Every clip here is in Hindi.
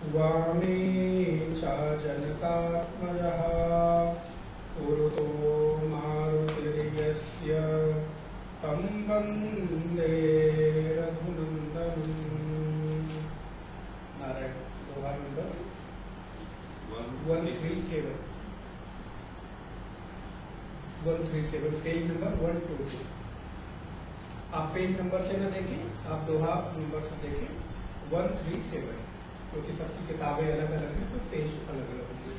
वामे च जनकात्मजः पुरुतो मारुतिर्यस्य तं वन्दे रघुनन्दनम्। नारायण। दोहा नंबर 137 पेज नंबर 122। आप पेज नंबर से न देखें, आप दोहा नंबर से देखें 137, क्योंकि सबकी किताबें अलग अलग हैं तो पेज अलग अलग होंगे।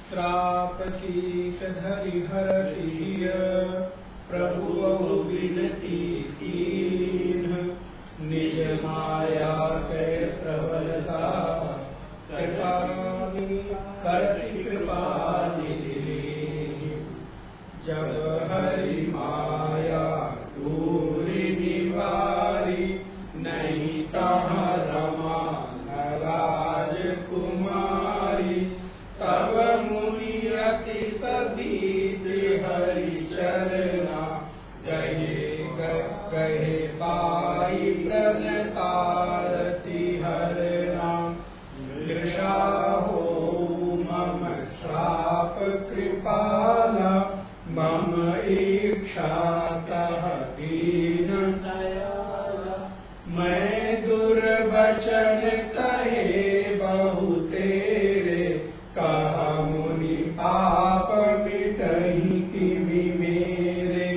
श्रापशीष धरि हरषीय प्रभु विनती कीन्ह, निज माया के प्रबलता कृपा करसी कृपा निधि। जब हरि माया दूरी निवारी, नहीं तहाँ रमा न राजकुमारी। तब मुनि अति सबीत हरि चरना, कहे पाई प्रणतारति हर नाम। कृषा हो मम श्राप कृपाला, मम इच्छातः दीन दयाला। मैं दुर्वचन कहे बहु तेरे, कहा मुनि पाप मिटहि किमि मेरे।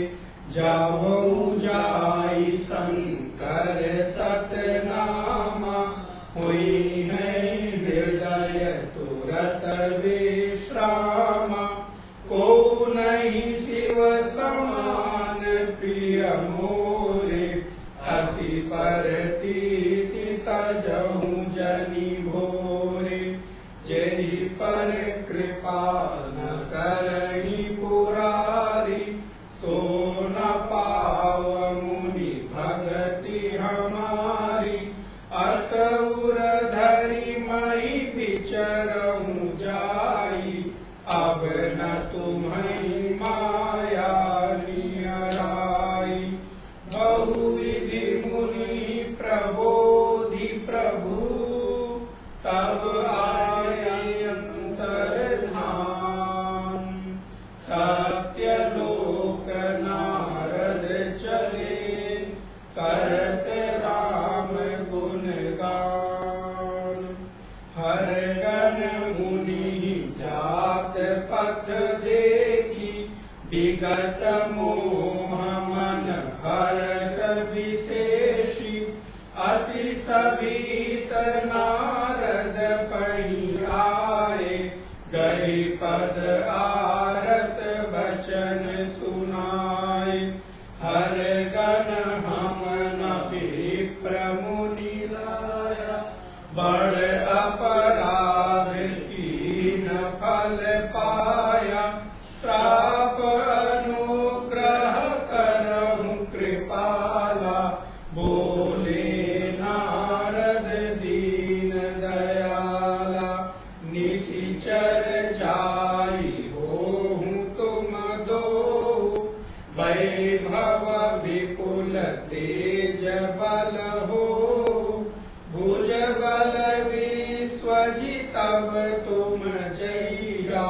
जावौ जाई शंकर सतनामा, हुई है हृदय तुरत विश्रामा। को नहीं शिव समान प्रिय मोरे, हसी पर तीति तजहु जनि भोरे। जेहि पर कृपा न करहि पुरारी, सो न पाव मुनि भगति हमारी। असुर धरि महि विचरहु जाई, अब न तुम्हि माया नियराई। बहुविधि मुनि प्रबोधि प्रभु, तब आये अंतर्धान। सत्यलोक नारद चले, करत राम गुण गान। हर गण मुनि जात पथ देखी, विगत मोह मन हर्ष विशेषी। अति सबीत नारद पहि आए, गहि पद आरत बचन सुनाए। हर गण हम न विप्र मुनि लाया, बड़ अपराध कीन फल पाया। श्राप अनुग्रह करहु कृपाला, बोले नारद दीन दयाला। निशिचर जाई होहु तुम दो, वैभव विपुल तेज बल हो। भुज बल विश्वजितव तुम जइया,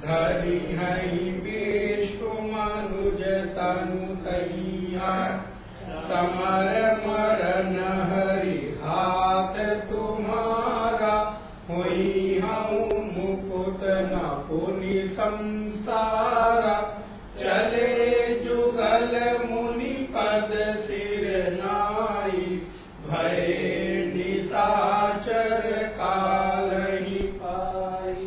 धरि हई विष्णु मनुज तनु तैया। समर मरन हरि हाथ तुम्हारा, हुई हूँ मुकुत न पुनि संसारा। चले जुगल मुनि पद सिर नाई, भय निशाचर कालहि पाई।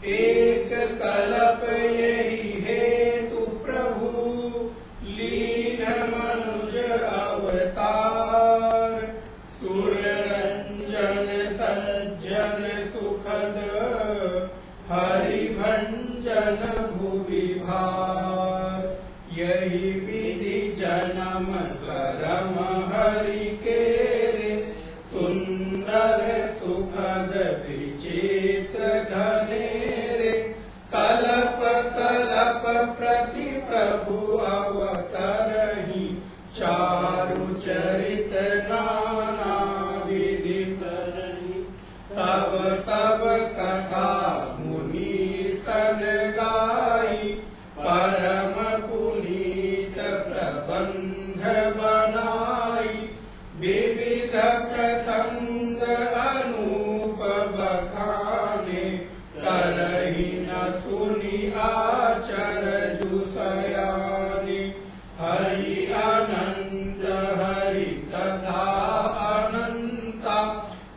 एक कल्प यही हेतु प्रभु, लीन मनुज अवतार। सुर रंजन सज्जन सुखद, हरि भंजन भुवि भार। यही विधि जन्म करम हरि केरे, सुंदर सुखद विचित्र घनेरे। कलप कलप प्रति प्रभु अवतरहि, चारु चरित नाना विधि कर। तब कथा मुनि सन गाई, परम पुनीत प्रबंध बनाई, विविध प्रसंग अनूप बखाने, करहि न सुनि आचरजु सयाने। हरि अनंत हरि तथा अनंता,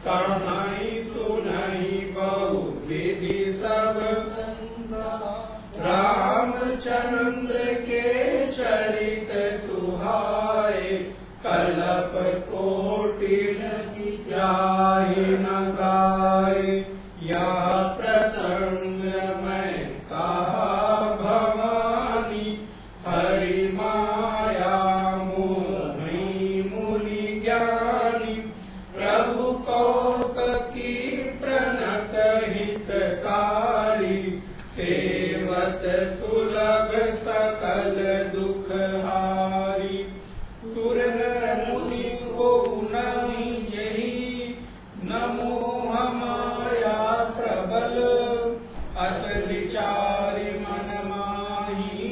कहाई सुनहि बहु विधि सब संगा। रामचंद्र के चरित सुहाए, कल्प कोटि जाहि न गाए। यह प्रसंग मैं कहा भवानी, हरि माया मोहि मुनि ज्ञानी। प्रभु कौतकी प्रणत हितकारी, सेवत सुलभ सकल दुख हारी। सुर नर मुनि को नहीं यही, न मोह माया प्रबल, अस विचारि मन माही,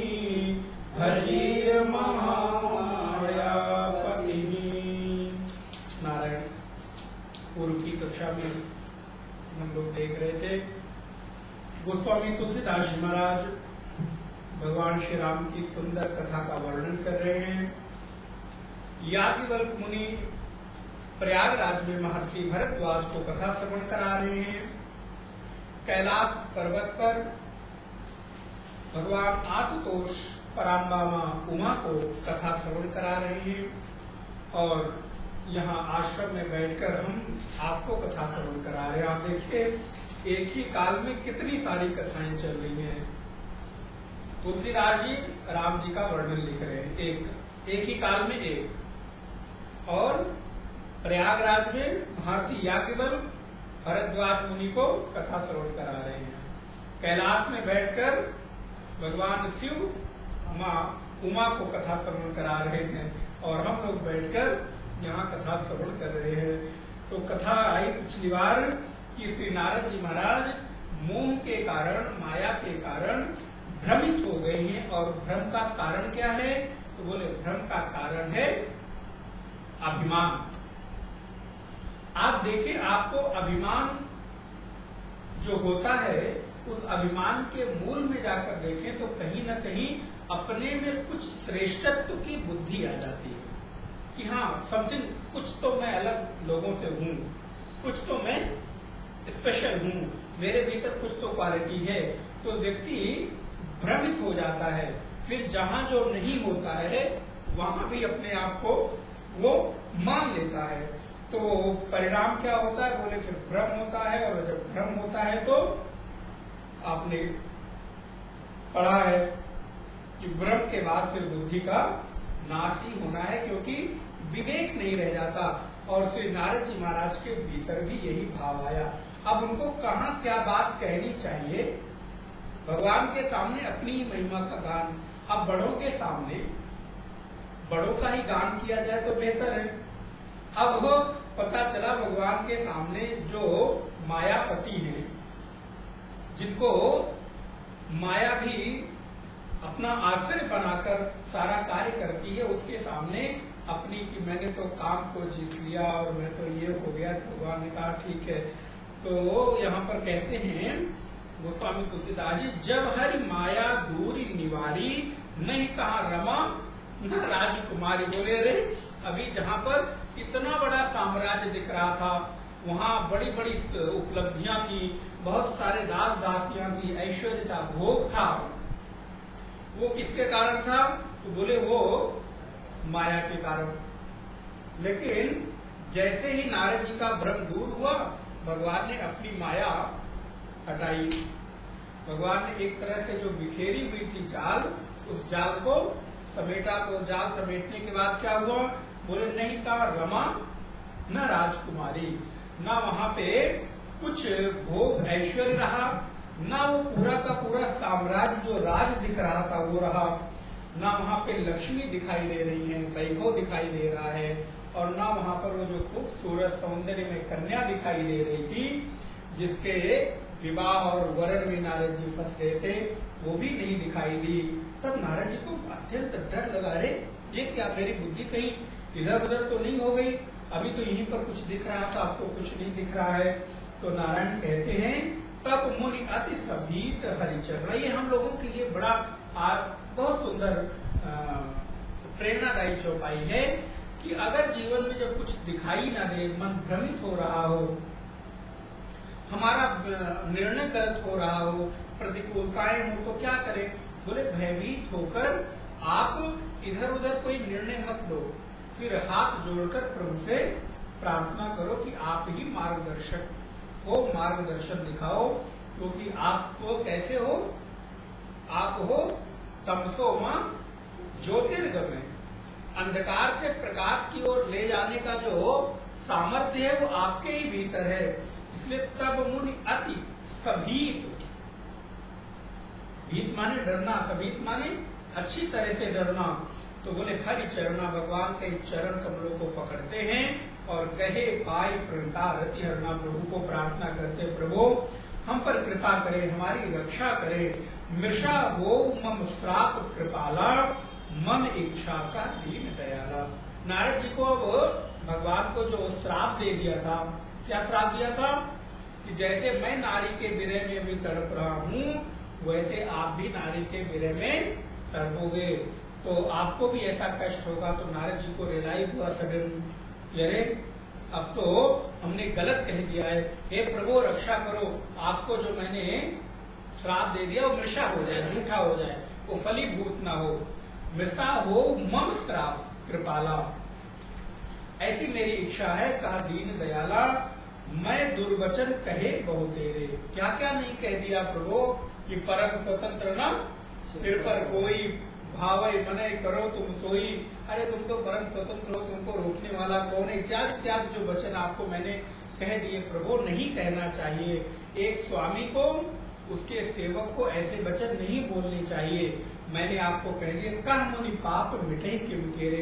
भजिय महामाया पति। नारायण। पूर्व की कक्षा में हम लोग देख रहे थे गोस्वामी तुलसीदास जी महाराज भगवान श्री राम की सुंदर कथा का वर्णन कर रहे हैं। याज्ञवल्क्य मुनि प्रयागराज में महर्षि भरद्वाज को कथा श्रवण करा रहे हैं। कैलाश पर्वत पर भगवान आशुतोष पराम्बा मां उमा को कथा श्रवण करा रहे हैं, और यहाँ आश्रम में बैठकर हम आपको कथा श्रवण करा रहे हैं। आप देखिए एक ही काल में कितनी सारी कथाएं चल रही हैं। तुलसीदास जी राम जी का वर्णन लिख रहे हैं, एक ही काल में एक, और प्रयागराज में महर्षि याज्ञवल्क्य भरद्वाज मुनि को कथा श्रवण करा रहे हैं। कैलाश में बैठकर भगवान शिव मां उमा को कथा श्रवण करा रहे हैं, और हम लोग बैठकर यहाँ कथा श्रवण कर रहे हैं। तो कथा आई पिछली बार कि श्री नारद जी महाराज मोह के कारण, माया के कारण भ्रमित हो गए हैं, और भ्रम का कारण क्या है? तो बोले भ्रम का कारण है अभिमान। आप देखें, आपको अभिमान जो होता है उस अभिमान के मूल में जाकर देखें तो कहीं न कहीं अपने में कुछ श्रेष्ठत्व की बुद्धि आ जाती है कि हाँ समथिंग, कुछ तो मैं अलग लोगों से हूँ, कुछ तो मैं स्पेशल हूँ, मेरे भीतर कुछ तो क्वालिटी है। तो व्यक्ति भ्रमित हो जाता है, फिर जहाँ जो नहीं होता है वहां भी अपने आप को वो मान लेता है। तो परिणाम क्या होता है? बोले फिर भ्रम होता है, और जब भ्रम होता है तो आपने पढ़ा है कि भ्रम के बाद फिर बुद्धि का नाश ही होना है, क्योंकि विवेक नहीं रह जाता। और श्री नारद जी महाराज के भीतर भी यही भाव आया। अब उनको कहाँ क्या बात कहनी चाहिए? भगवान के सामने अपनी ही महिमा का गान, अब बड़ों के सामने बड़ों का ही गान किया जाए तो बेहतर है। अब पता चला भगवान के सामने जो मायापति हैं, जिनको माया भी अपना आश्रय बनाकर सारा कार्य करती है, उसके सामने अपनी कि मैंने तो काम को जीत लिया और मैं तो ये हो गया। भगवान ने कहा ठीक है। तो यहाँ पर कहते हैं गोस्वामी तुलसीदास जी, जब हरि माया दूरी निवारी, नहीं कहा रमा न राजकुमारी। बोले रे, अभी जहाँ पर इतना बड़ा साम्राज्य दिख रहा था, वहाँ बड़ी बड़ी उपलब्धियां थी, बहुत सारे दास दासियां थी, ऐश्वर्य था, भोग था, वो किसके कारण था? तो बोले वो माया के कारण। लेकिन जैसे ही नारद जी का भ्रम दूर हुआ, भगवान ने अपनी माया हटाई। भगवान ने एक तरह से जो बिखेरी हुई थी जाल, उस जाल को समेटा। तो जाल समेटने के बाद क्या हुआ? बोले नहीं कहा रमा न राजकुमारी, ना वहां पे कुछ भोग ऐश्वर्य रहा, ना वो पूरा का पूरा साम्राज्य जो राज दिख रहा था वो रहा, ना वहां पे लक्ष्मी दिखाई दे रही है, वैभव दिखाई दे रहा है, और ना वहां पर वो जो खूबसूरत सौंदर्य में कन्या दिखाई दे रही थी। जिसके विवाह और वरण में नारद जी फंस गए थे वो भी नहीं दिखाई दी। तब नारद जी को अत्यंत डर लगा, अरे ये क्या, मेरी बुद्धि कहीं इधर उधर तो नहीं हो गई, अभी तो यहीं पर कुछ दिख रहा था, आपको कुछ नहीं दिख रहा है। तो नारायण कहते हैं तब मुनि अति सभीत हरिचरण। ये हम लोगों के लिए बड़ा बहुत सुंदर प्रेरणादायी चौपाई है कि अगर जीवन में जब कुछ दिखाई ना दे, मन भ्रमित हो रहा हो, हमारा निर्णय गलत हो रहा हो, प्रतिकूलताएं हो, तो क्या करें? बोले भयभीत होकर आप इधर उधर कोई निर्णय मत लो, फिर हाथ जोड़कर प्रभु से प्रार्थना करो कि आप ही मार्गदर्शक हो, मार्गदर्शन दिखाओ। क्योंकि आप तो कैसे हो, आप हो तमसो मां ज्योतिर्गमय, अंधकार से प्रकाश की ओर ले जाने का जो सामर्थ्य है वो आपके ही भीतर है। इसलिए तब मुनि अति सभीत, भीत माने डरना, सभीत माने अच्छी तरह से डरना। तो बोले हरि चरणा, भगवान के चरण कमलों को पकड़ते हैं और कहे पाई प्रणता रति हरना, प्रभु को प्रार्थना करते, प्रभु हम पर कृपा करे, हमारी रक्षा करे। मृषा हो मम श्राप कृपाला, मम इच्छा का दीन दयाला। नारद जी को अब भगवान को जो श्राप दे दिया था, क्या श्राप दिया था? कि जैसे मैं नारी के विरह में भी तड़प रहा हूँ, वैसे आप भी नारी के विरह में तड़पोगे, तो आपको भी ऐसा कष्ट होगा। तो नारद जी को रियलाइज हुआ सडन, अरे अब तो हमने गलत कह दिया है, हे प्रभु रक्षा करो, आपको जो मैंने श्राप दे दिया वो मृषा हो जाए, झूठा हो जाए, वो फलीभूत ना हो। मृषा हो मम श्राप कृपाला, ऐसी मेरी इच्छा है, कहा दीन दयाला, मैं दुर्वचन कहे बहु तेरे। क्या क्या नहीं कह दिया प्रभु कि परम स्वतंत्र न सिर पर कोई, भावई मने करो तुम सोई, अरे तुम तो परम स्वतंत्र हो, तुमको रोकने वाला कौन है, इत्यादि इत्यादि जो वचन आपको मैंने कह दिए प्रभु, नहीं कहना चाहिए। एक स्वामी को, उसके सेवक को ऐसे वचन नहीं बोलने चाहिए। मैंने आपको कह दिया, कह मुनि पाप मिटे किम केरे।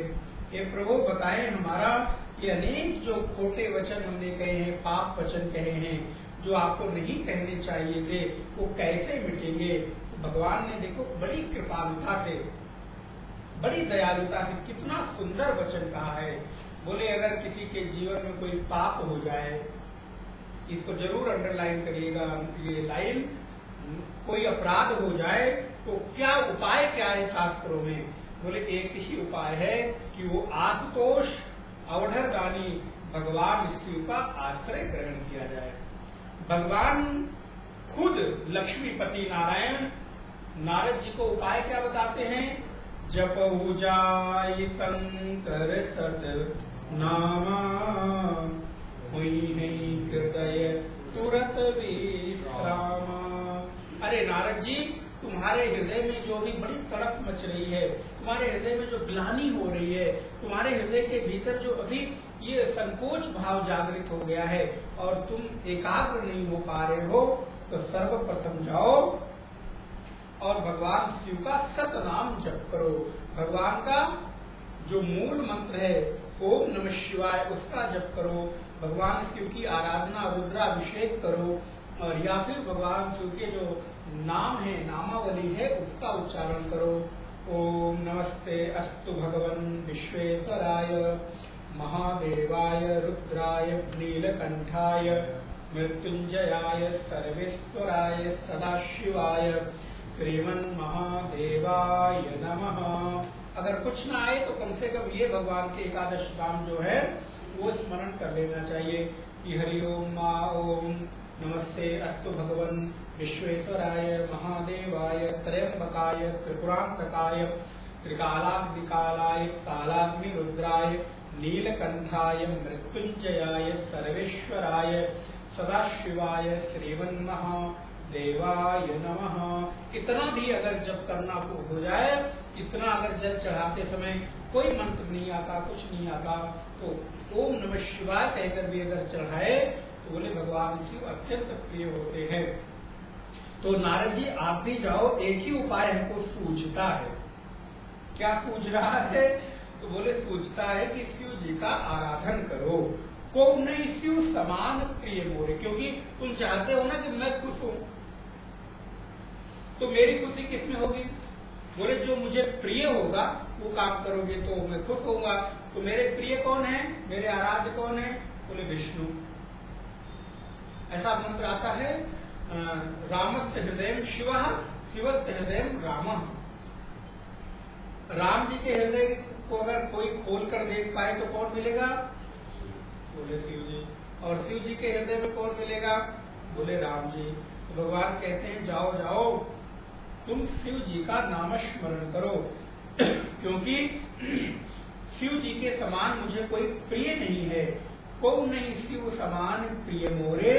हे प्रभु बताएं हमारा कि अनेक जो खोटे वचन हमने कहे हैं, पाप वचन कहे हैं, जो आपको नहीं कहने चाहिए थे, वो कैसे मिटेंगे। भगवान ने देखो बड़ी कृपालुता से, बड़ी दयालुता से कितना सुंदर वचन कहा है। बोले अगर किसी के जीवन में कोई पाप हो जाए, इसको जरूर अंडरलाइन करिएगा ये लाइन, कोई अपराध हो जाए तो क्या उपाय क्या है शास्त्रों में? बोले एक ही उपाय है कि वो आशुतोष अवधरदानी भगवान शिव का आश्रय ग्रहण किया जाए। भगवान खुद लक्ष्मीपति नारायण नारद जी को उपाय क्या बताते हैं? जपहु जाय शंकर सत नामा, हुई नहीं हृदय तुरत विश्रामा। अरे नारद जी, तुम्हारे हृदय में जो भी बड़ी तड़प मच रही है, तुम्हारे हृदय में जो ग्लानि हो रही है, तुम्हारे हृदय के भीतर जो अभी ये संकोच भाव जागृत हो गया है और तुम एकाग्र नहीं हो पा रहे हो, तो सर्वप्रथम जाओ और भगवान शिव का सतनाम जप करो। भगवान का जो मूल मंत्र है ओम नमः शिवाय, उसका जप करो। भगवान शिव की आराधना, रुद्राभिषेक करो, और या फिर भगवान शिव के जो नाम है, नामावली है, उसका उच्चारण करो। ओम नमस्ते अस्तु भगवन् विश्वेश्वराय महादेवाय रुद्राय नीलकंठाय मृत्युंजयाय सर्वेश्वराय सदाशिवाय श्रीमन्महादेवाय नमः। अगर कुछ ना आए तो कम से कम ये भगवान के एकादश नाम जो है वो स्मरण कर लेना चाहिए कि हरि ओम मा ओम नमस्ते अस्तु भगवन् विश्वेश्वराय महादेवाय त्रयंबकाय त्रिपुरांतकाय त्रिकालाग्निकालाय कालाग्निरुद्राय नीलकंठाय मृत्युंजयाय सर्वेश्वराय सदाशिवाय श्रीमन्महादेवाय नमः। इतना भी अगर जप करना हो जाए, इतना अगर जल चढ़ाते समय कोई मंत्र नहीं आता, कुछ नहीं आता, तो ओम नमः शिवाय कहकर भी अगर चढ़ाए तो बोले भगवान शिव अत्यंत प्रिय होते हैं। तो नारद जी आप भी जाओ, एक ही उपाय हमको सूझता है। क्या सूझ रहा है? तो बोले सूझता है कि शिव जी का आराधन करो। को नहीं शिव समान प्रिय मोरे, क्योंकि तुम चाहते हो ना कि मैं खुश हूं, तो मेरी खुशी किसमें होगी? बोले जो मुझे प्रिय होगा वो काम करोगे तो मैं खुश होऊंगा। तो मेरे प्रिय कौन है, मेरे आराध्य कौन है? बोले विष्णु। ऐसा मंत्र आता है, रामस्य हृदय शिवः शिवस्य हृदय रामः। राम जी के हृदय को अगर कोई खोल कर देख पाए तो कौन मिलेगा? बोले शिव जी। और शिव जी के हृदय में कौन मिलेगा? बोले राम जी। तो भगवान कहते हैं जाओ जाओ तुम शिव जी का नाम स्मरण करो, क्योंकि शिव जी के समान मुझे कोई प्रिय नहीं है। को नहीं शिव समान प्रिय मोरे,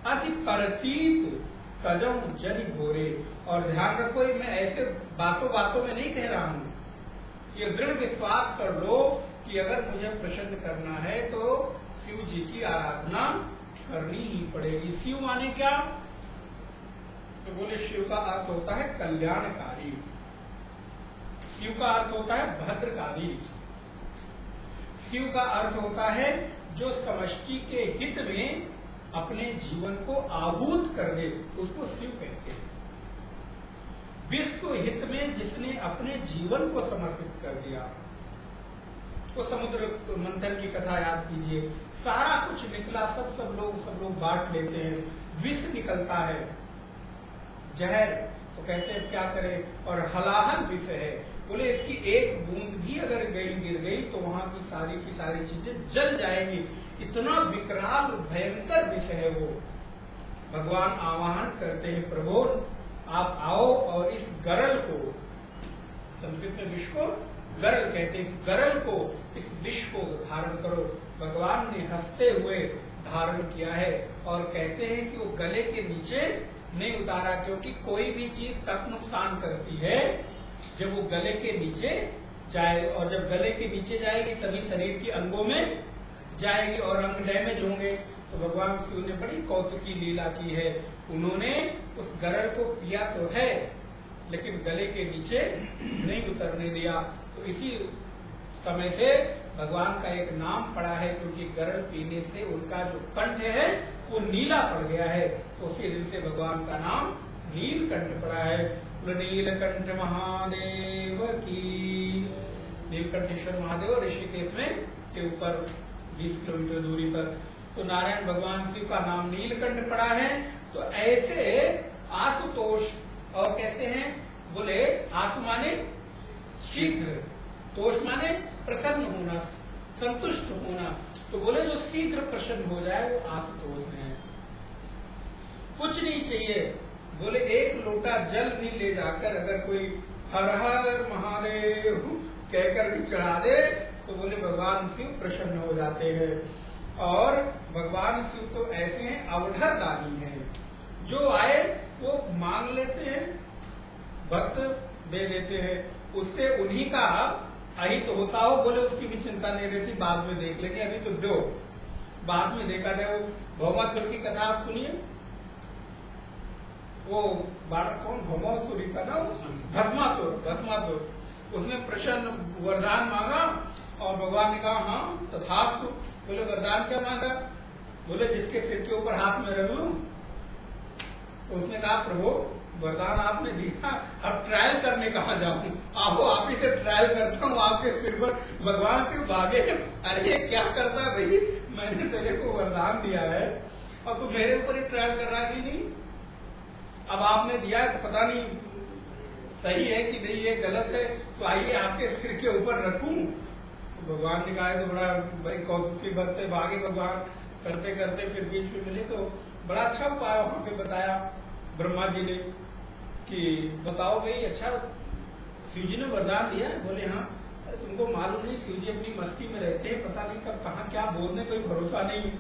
अति परतीत तजौ जनि भोरे। और ध्यान रखो, मैं ऐसे बातों बातों में नहीं कह रहा हूं, ये दृढ़ विश्वास कर लो कि अगर मुझे प्रसन्न करना है तो शिव जी की आराधना करनी ही पड़ेगी। शिव माने क्या? तो बोले शिव का अर्थ होता है कल्याणकारी, शिव का अर्थ होता है भद्रकारी, शिव का अर्थ होता है जो समष्टि के हित में अपने जीवन को आहूत कर दे, उसको शिव कहते हैं। विश्व हित में जिसने अपने जीवन को समर्पित कर दिया, वो समुद्र मंथन की कथा याद कीजिए, सारा कुछ निकला, सब लोग बांट लेते हैं, विष निकलता है, जहर, तो कहते हैं क्या करें, और हलाहल विष है। बोले इसकी एक बूंद भी अगर गिर गई तो वहां की सारी चीजें जल जाएंगी, इतना विकराल भयंकर विष है वो। भगवान आवाहन करते हैं, प्रभु आप आओ और इस गरल को, संस्कृत में विष को गरल कहते हैं, इस गरल को, इस विष को धारण करो। भगवान ने हंसते हुए धारण किया है और कहते हैं कि वो गले के नीचे नहीं उतारा, क्योंकि कोई भी चीज तब नुकसान करती है जब वो गले के नीचे जाए, और जब गले के नीचे जाएगी तभी शरीर के अंगों में जाएगी और अंग डैमेज होंगे। तो भगवान शिव ने बड़ी कौतुकी लीला की है, उन्होंने उस गरल को पिया तो है लेकिन गले के नीचे नहीं उतरने दिया। तो इसी समय से भगवान का एक नाम पड़ा है, क्योंकि गरल पीने से उनका जो कंठ है वो नीला पड़ गया है, तो उसी दिन से भगवान का नाम नीलकंठ पड़ा है। नीलकंठ महादेव की, नीलकंठेश्वर महादेव ऋषिकेश में के ऊपर 20 किलोमीटर दूरी पर, तो नारायण भगवान शिव का नाम नीलकंठ पड़ा है। तो ऐसे आशुतोष, और कैसे हैं? बोले आशु माने शीघ्र, तोष माने प्रसन्न होना, संतुष्ट होना, तो बोले जो शीघ्र प्रसन्न हो जाए वो आशुतोष है। कुछ नहीं चाहिए, बोले एक लोटा जल भी ले जाकर अगर कोई हर हर महादेव कहकर भी चढ़ा दे तो बोले भगवान शिव प्रसन्न हो जाते हैं। और भगवान शिव तो ऐसे हैं, अवधर दानी हैं, जो आए वो मांग लेते हैं, भक्त दे देते हैं, उससे उन्हीं का अहित होता हो, बोले उसकी भी चिंता नहीं रहती, बाद में देख लेंगे, अभी तो दो, बाद में देखा जाए। वो भौमासुर की कथा आप सुनिए, वो बालक कौन भौमासुर था ना, भस्मासुर, उसने प्रसन्न वरदान मांगा और भगवान ने कहा हाँ तथास्तु। बोले वरदान क्या मांगा? बोले जिसके सिर के ऊपर हाथ में रख लूं। तो उसने कहा प्रभु वरदान आपने दिया, अब ट्रायल करने कहाँ जाऊं, आपको आप ही से ट्रायल करता हूँ आपके सिर पर। भगवान क्यों भागे? अरे क्या करता है भाई, मैंने तेरे को वरदान दिया है और तू मेरे ऊपर ही ट्रायल कर रहा है नहीं। अब आपने दिया है तो पता नहीं सही है कि नहीं, ये गलत है, तो आइए आपके सिर के ऊपर रखूं। तो भगवान ने कहा तो बड़ा भाई कौतुकी बात है, भागे भगवान करते करते फिर बीच में मिले तो बड़ा अच्छा उपाय वहां पे बताया ब्रह्मा जी ने कि बताओ भाई, अच्छा शिव जी ने वरदान दिया है? बोले हाँ। अरे तुमको मालूम नहीं, शिव जी अपनी मस्ती में रहते हैं, पता नहीं कब कहाँ क्या बोलने कोई भरोसा नहीं।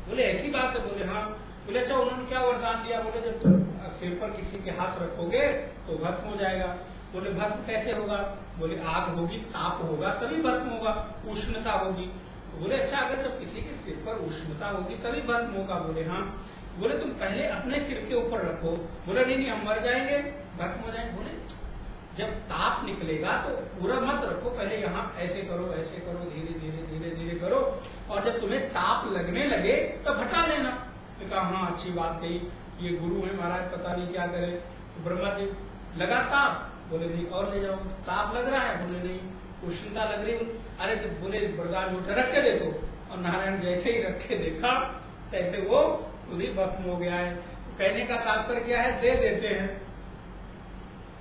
बोले ऐसी बात है? बोले हाँ। बोले अच्छा उन्होंने क्या वरदान दिया? बोले जब तुम सिर पर किसी के हाथ रखोगे तो भस्म हो जाएगा। बोले भस्म कैसे होगा? बोले आग होगी, ताप होगा तभी भस्म होगा, उष्णता होगी। बोले अच्छा अगर जब किसी के सिर पर उष्णता होगी तभी भस्म होगा? बोले हाँ। बोले तुम पहले अपने सिर के ऊपर रखो। बोले नहीं हम मर जाएंगे, भस्म हो जाएंगे। बोले जब ताप निकलेगा तो पूरा मत रखो, पहले यहाँ ऐसे करो धीरे धीरे करो, और जब तुम्हें ताप लगने लगे तब हटा लेना। तो कहा हाँ अच्छी बात कही, ये गुरु है महाराज पता नहीं क्या करे। तो ब्रह्मा जी लगा ताप, बोले नहीं और ले जाओ। ताप लग रहा है, बोले नहीं उष्णता लग रही। अरे तो बोले वरदान उठा रख के देखो, और नारायण जैसे ही रख के देखा तैसे वो खुद ही भस्म हो गया है। तो कहने का तात्पर्य क्या है, दे देते हैं,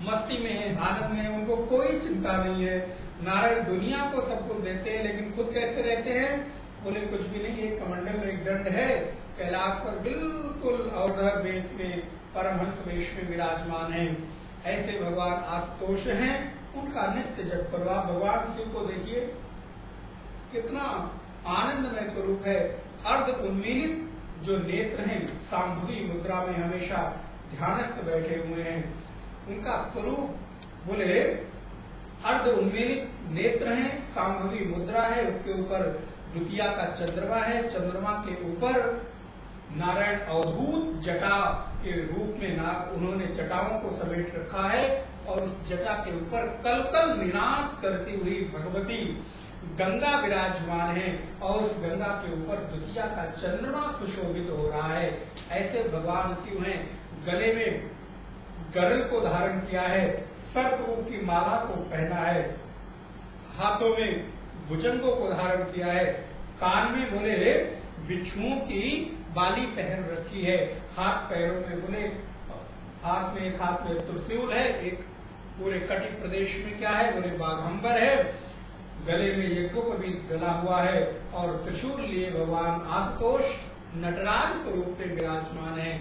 मस्ती में है, आनंद में है, उनको कोई चिंता नहीं है। नारायण दुनिया को सब कुछ देते हैं, लेकिन खुद कैसे रहते हैं, बोले कुछ भी नहीं, एक कमंडल एक दंड है, कैलाश पर बिल्कुल अवधर वेश में परमहंस वेश में विराजमान है। ऐसे भगवान आशुतोष हैं, उनका नित्य जप करो। आप भगवान शिव को देखिए कितना आनंदमय स्वरूप है, अर्ध उन्मीलित जो नेत्र हैं, सांभवी मुद्रा में हमेशा ध्यानस्थ बैठे हुए हैं। उनका स्वरूप बोले अर्ध उन्मीलित नेत्र हैं, सांभवी मुद्रा है, उसके ऊपर द्वितीया का चंद्रमा है, चंद्रमा के ऊपर नारायण अवधूत जटा के रूप में उन्होंने जटाओं को समेट रखा है, और उस जटा के ऊपर कलकल निनाद करती हुई भगवती गंगा विराजमान है, और उस गंगा के ऊपर द्वितीया का चंद्रमा सुशोभित हो रहा है। ऐसे भगवान शिव हैं। गले में गरुड़ को धारण किया है, सर्प की माला को पहना है, हाथों में भुजंगों को धारण किया है, कान में बोले बिच्छुओं की बाली पहन रखी है, हाथ पैरों में बोले हाथ में एक हाथ में त्रिशूल है, एक पूरे कटि प्रदेश में क्या है, बोले बाघंबर है, गले में यज्ञोप भी डला हुआ है, और त्रिशूल लिए भगवान आशुतोष नटराज स्वरूप में विराजमान है।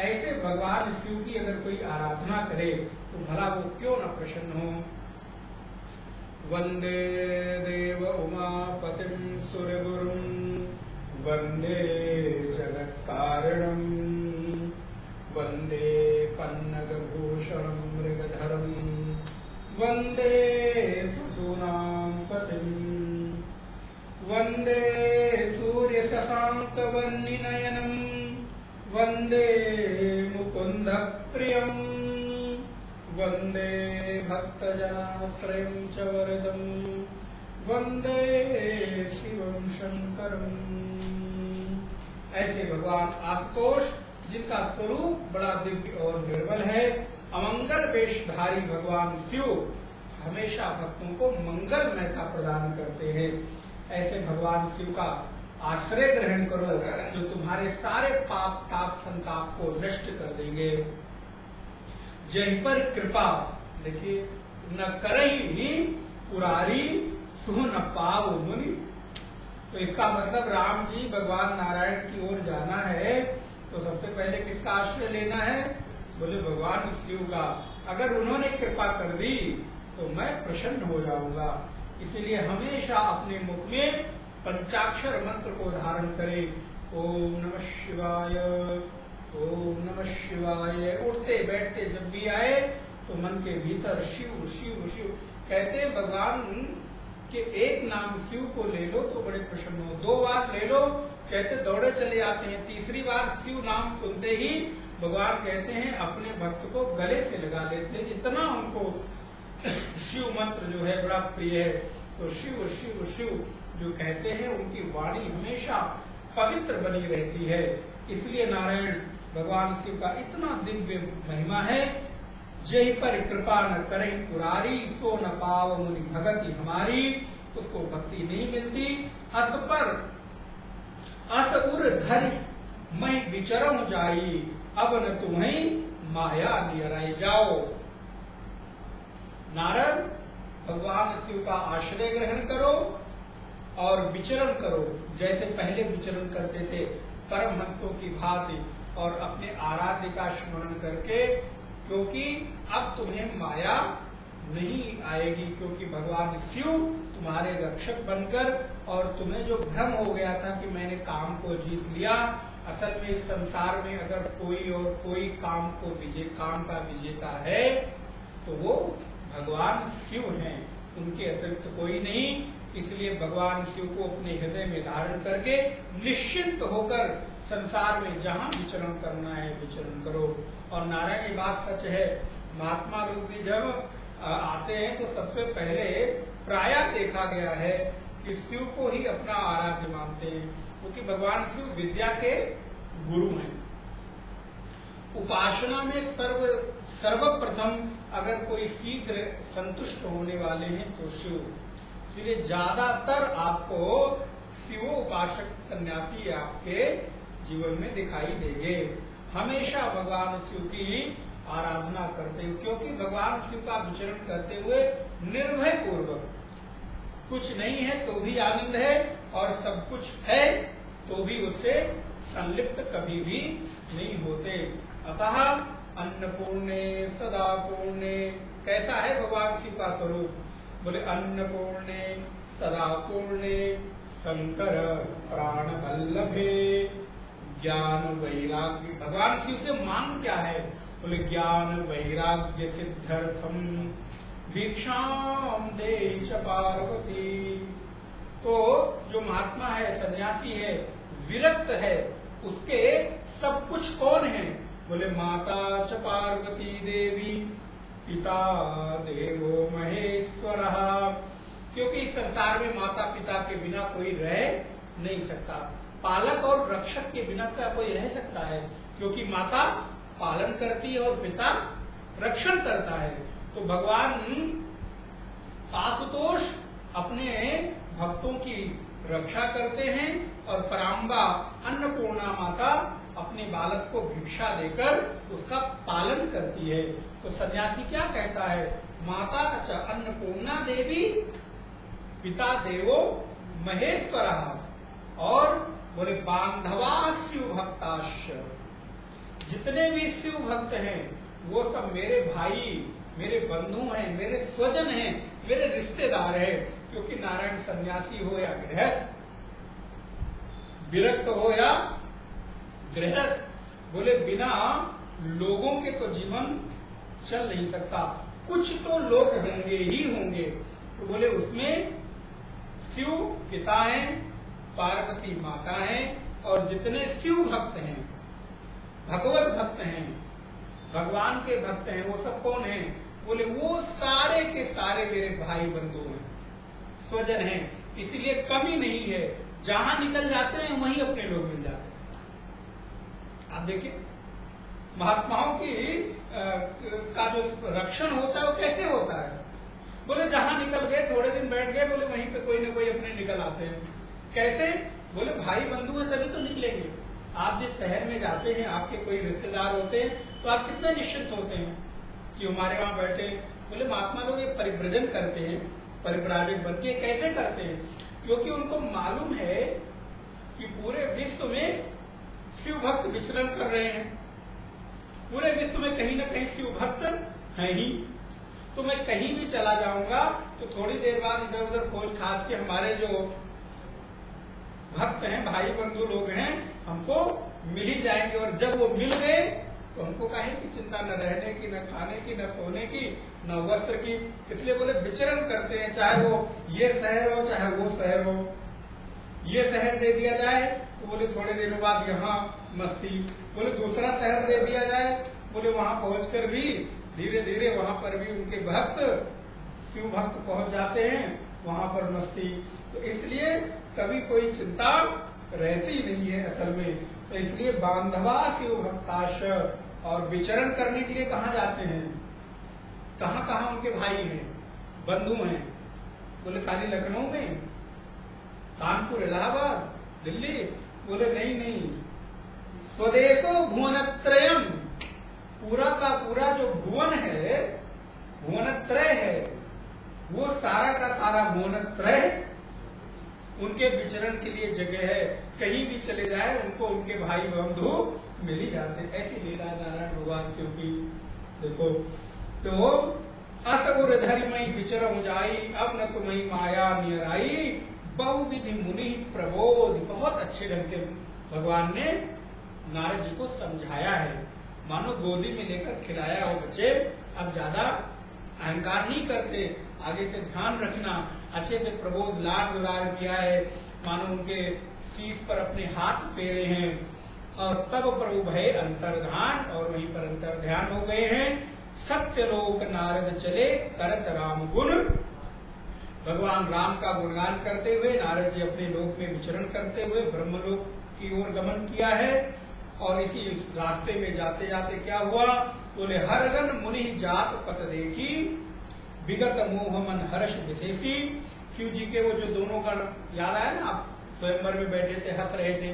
ऐसे भगवान शिव की अगर कोई आराधना करे तो भला वो क्यों न प्रसन्न हो। वंदे देव उमापतिं सुरगुरुं वंदे जगत कारणं वंदे पन्नगभूषणं मृगधरं वंदे पशूनां पतिं वंदे सूर्य शशांक वह्निनयनं वंदे मुकुंद प्रियं वंदे भक्तजनाश्रयं च वरदं वंदे शिवं शंकरं। ऐसे भगवान आशुतोष जिनका स्वरूप बड़ा दिव्य और निर्मल है, अमंगल वेशधारी भगवान शिव हमेशा भक्तों को मंगलमयता प्रदान करते हैं। ऐसे भगवान शिव का आश्रय ग्रहण करो जो तुम्हारे सारे पाप ताप संताप को नष्ट कर देंगे। जय पर कृपा, देखिए न करही पुरारी सुह न पाव मुनि। तो इसका मतलब राम जी भगवान नारायण की ओर जाना है तो सबसे पहले किसका आश्रय लेना है, बोले भगवान शिव का। अगर उन्होंने कृपा कर दी तो मैं प्रसन्न हो जाऊंगा। इसीलिए हमेशा अपने मुख में पंचाक्षर मंत्र को धारण करें। ओम नमः शिवाय, ओम नमः शिवाय। उठते बैठते जब भी आए तो मन के भीतर शिव शिव शिव कहते। भगवान के एक नाम शिव को ले लो तो बड़े प्रसन्न हो, 2 बार ले लो कहते दौड़े चले आते हैं, तीसरी बार शिव नाम सुनते ही भगवान कहते हैं अपने भक्त को गले से लगा लेते हैं, इतना उनको शिव मंत्र जो है बड़ा प्रिय है। तो शिव शिव शिव जो कहते हैं उनकी वाणी हमेशा पवित्र बनी रहती है। इसलिए नारायण भगवान शिव का इतना दिव्य महिमा है। जय पर कृपा न करें पुरारी, सो न पाव मुनि भगति हमारी। उसको भक्ति नहीं मिलती। अस पर अस उर धरि मैं विचरऊं जाई, अब न तुम्हें माया नियराई जाओ। नारद भगवान शिव का आश्रय ग्रहण करो और विचरण करो जैसे पहले विचरण करते थे परमहंसों की भांति, और अपने आराध्य का स्मरण करके, क्योंकि अब तुम्हें माया नहीं आएगी, क्योंकि भगवान शिव तुम्हारे रक्षक बनकर, और तुम्हें जो भ्रम हो गया था कि मैंने काम को जीत लिया, असल में इस संसार में अगर कोई और कोई काम का विजेता है तो वो भगवान शिव हैं, उनके अतिरिक्त कोई नहीं। इसलिए भगवान शिव को अपने हृदय में धारण करके निश्चिंत होकर संसार में जहाँ विचरण करना है विचरण करो। और नारायण की बात सच है, महात्मा लोग भी जब आते हैं तो सबसे पहले प्रायः देखा गया है कि शिव को ही अपना आराध्य मानते हैं, क्योंकि भगवान शिव विद्या के गुरु हैं। उपासना में सर्वप्रथम अगर कोई शीघ्र संतुष्ट होने वाले हैं तो शिव, इसलिए ज्यादातर आपको शिव उपासक सन्यासी आपके जीवन में दिखाई देंगे। हमेशा भगवान शिव की आराधना करते हुए, क्योंकि भगवान शिव का विचरण करते हुए निर्भय पूर्वक, कुछ नहीं है तो भी आनंद है और सब कुछ है तो भी उससे संलिप्त कभी भी नहीं होते। अतः अन्नपूर्णे सदा पूर्णे, कैसा है भगवान शिव का स्वरूप? बोले अन्नपूर्णे सदा पूर्णे शंकर प्राण वल्लभे ज्ञान वैराग्य। भगवान शिव से मांग क्या है? बोले ज्ञान वैराग्य सिद्ध्यर्थम भिक्षाम देहि च पार्वती। तो जो महात्मा है, सन्यासी है, विरक्त है, उसके सब कुछ कौन है? बोले माता च पार्वती देवी पिता देवो महेश्वरः, क्योंकि इस संसार में माता पिता के बिना कोई रह नहीं सकता। पालक और रक्षक के बिना क्या कोई रह सकता है? क्योंकि माता पालन करती है और पिता रक्षण करता है। तो भगवान आशुतोष अपने भक्तों की रक्षा करते हैं और पराम्बा अन्नपूर्णा माता अपने बालक को भिक्षा देकर उसका पालन करती है। तो सन्यासी क्या कहता है? माता च अन्नपूर्णा देवी पिता देवो महेश्वरः, और बोले बांधवा शिव भक्ताश्च, जितने भी शिव भक्त हैं वो सब मेरे भाई, मेरे बंधु हैं, मेरे स्वजन हैं, मेरे रिश्तेदार हैं। क्योंकि नारायण सन्यासी हो या गृहस्थ, विरक्त हो या गृहस्थ, बोले बिना लोगों के तो जीवन चल नहीं सकता। कुछ तो लोग होंगे ही होंगे। तो बोले उसमें शिव पिता हैं, पार्वती माता हैं, और जितने शिव भक्त हैं, भगवत भक्त हैं, भगवान के भक्त हैं, वो सब कौन हैं? बोले वो सारे के सारे मेरे भाई बंधु हैं, स्वजन हैं। इसलिए कमी नहीं है, जहां निकल जाते हैं वहीं अपने लोग मिल जाते हैं। आप देखिए महात्माओं की का जो रक्षण होता है वो कैसे होता है? बोले जहां निकल गए, थोड़े दिन बैठ गए, बोले वहीं पे कोई न कोई अपने निकल आते हैं। कैसे? बोले भाई बंधु है तभी तो निकलेंगे। आप जिस शहर में जाते हैं, आपके कोई रिश्तेदार होते हैं, तो आप कितने निश्चित होते हैं कि हमारे वहां बैठे। बोले महात्मा लोग ये परिव्रजन करते हैं, परिव्राजक बन के कैसे करते हैं? क्योंकि उनको मालूम है कि पूरे विश्व में शिव भक्त विचरण कर रहे हैं, पूरे विश्व में कहीं ना कहीं शिव भक्त है ही। तो मैं कहीं भी चला जाऊंगा तो थोड़ी देर बाद इधर उधर खोज खास के हमारे जो भक्त हैं, भाई बंधु लोग हैं, हमको मिल ही जाएंगे। और जब वो मिल गए तो हमको काहे की चिंता, न रहने की, न खाने की, न सोने की, न वस्त्र की। इसलिए बोले विचरण करते हैं, चाहे वो ये शहर हो चाहे वो शहर हो। ये शहर दे दिया जाए तो बोले थोड़े दिनों बाद यहाँ मस्ती, बोले दूसरा शहर दे दिया जाए, बोले वहां पहुंचकर भी धीरे धीरे वहां पर भी उनके भक्त, शिव भक्त पहुंच जाते हैं, वहां पर मस्ती। तो इसलिए कभी कोई चिंता रहती नहीं है असल में। तो इसलिए बांधवा शिव भक्ताश, और विचरण करने के लिए कहाँ जाते हैं? कहाँ कहाँ उनके भाई हैं, बंधु हैं? बोले खाली लखनऊ में, कानपुर, इलाहाबाद, दिल्ली? बोले नहीं नहीं, स्वदेशो भुवनत्रयम, पूरा का पूरा जो भुवन है, भुवनत्रय है, वो सारा का सारा भुवनत्रय उनके विचरण के लिए जगह है। कहीं भी चले जाए उनको उनके भाई बंधु मिल ही जाते। ऐसी लीला नारायण भगवान की। देखो तो असुर धर्मई विचरण जाई, अब न तुम्हें माया नियराई, बहुविधि मुनि प्रबोध। बहुत अच्छे ढंग से भगवान ने नारद जी को समझाया है, मानो गोदी में लेकर खिलाया हो। बच्चे अब ज्यादा अहंकार नहीं करते, आगे से ध्यान रखना। अच्छे से प्रबोध लाड दुलार किया है, मानो उनके शीश पर अपने हाथ फेरे हैं। और तब प्रभु भय अंतर्धान, और वहीं पर अंतर्ध्यान हो गए हैं। सत्यलोक नारद चले करत राम गुण। भगवान राम का गुणगान करते हुए नारद जी अपने लोक में विचरण करते हुए ब्रह्मलोक की ओर गमन किया है। और इसी रास्ते में जाते जाते क्या हुआ, बोले हरगन मुनि जात पत देखी, विगत मोह मन हर्ष विशेषी। शिव जी के वो जो दोनों गण याद आया ना, आप स्वयंवर में बैठे थे, हंस रहे थे,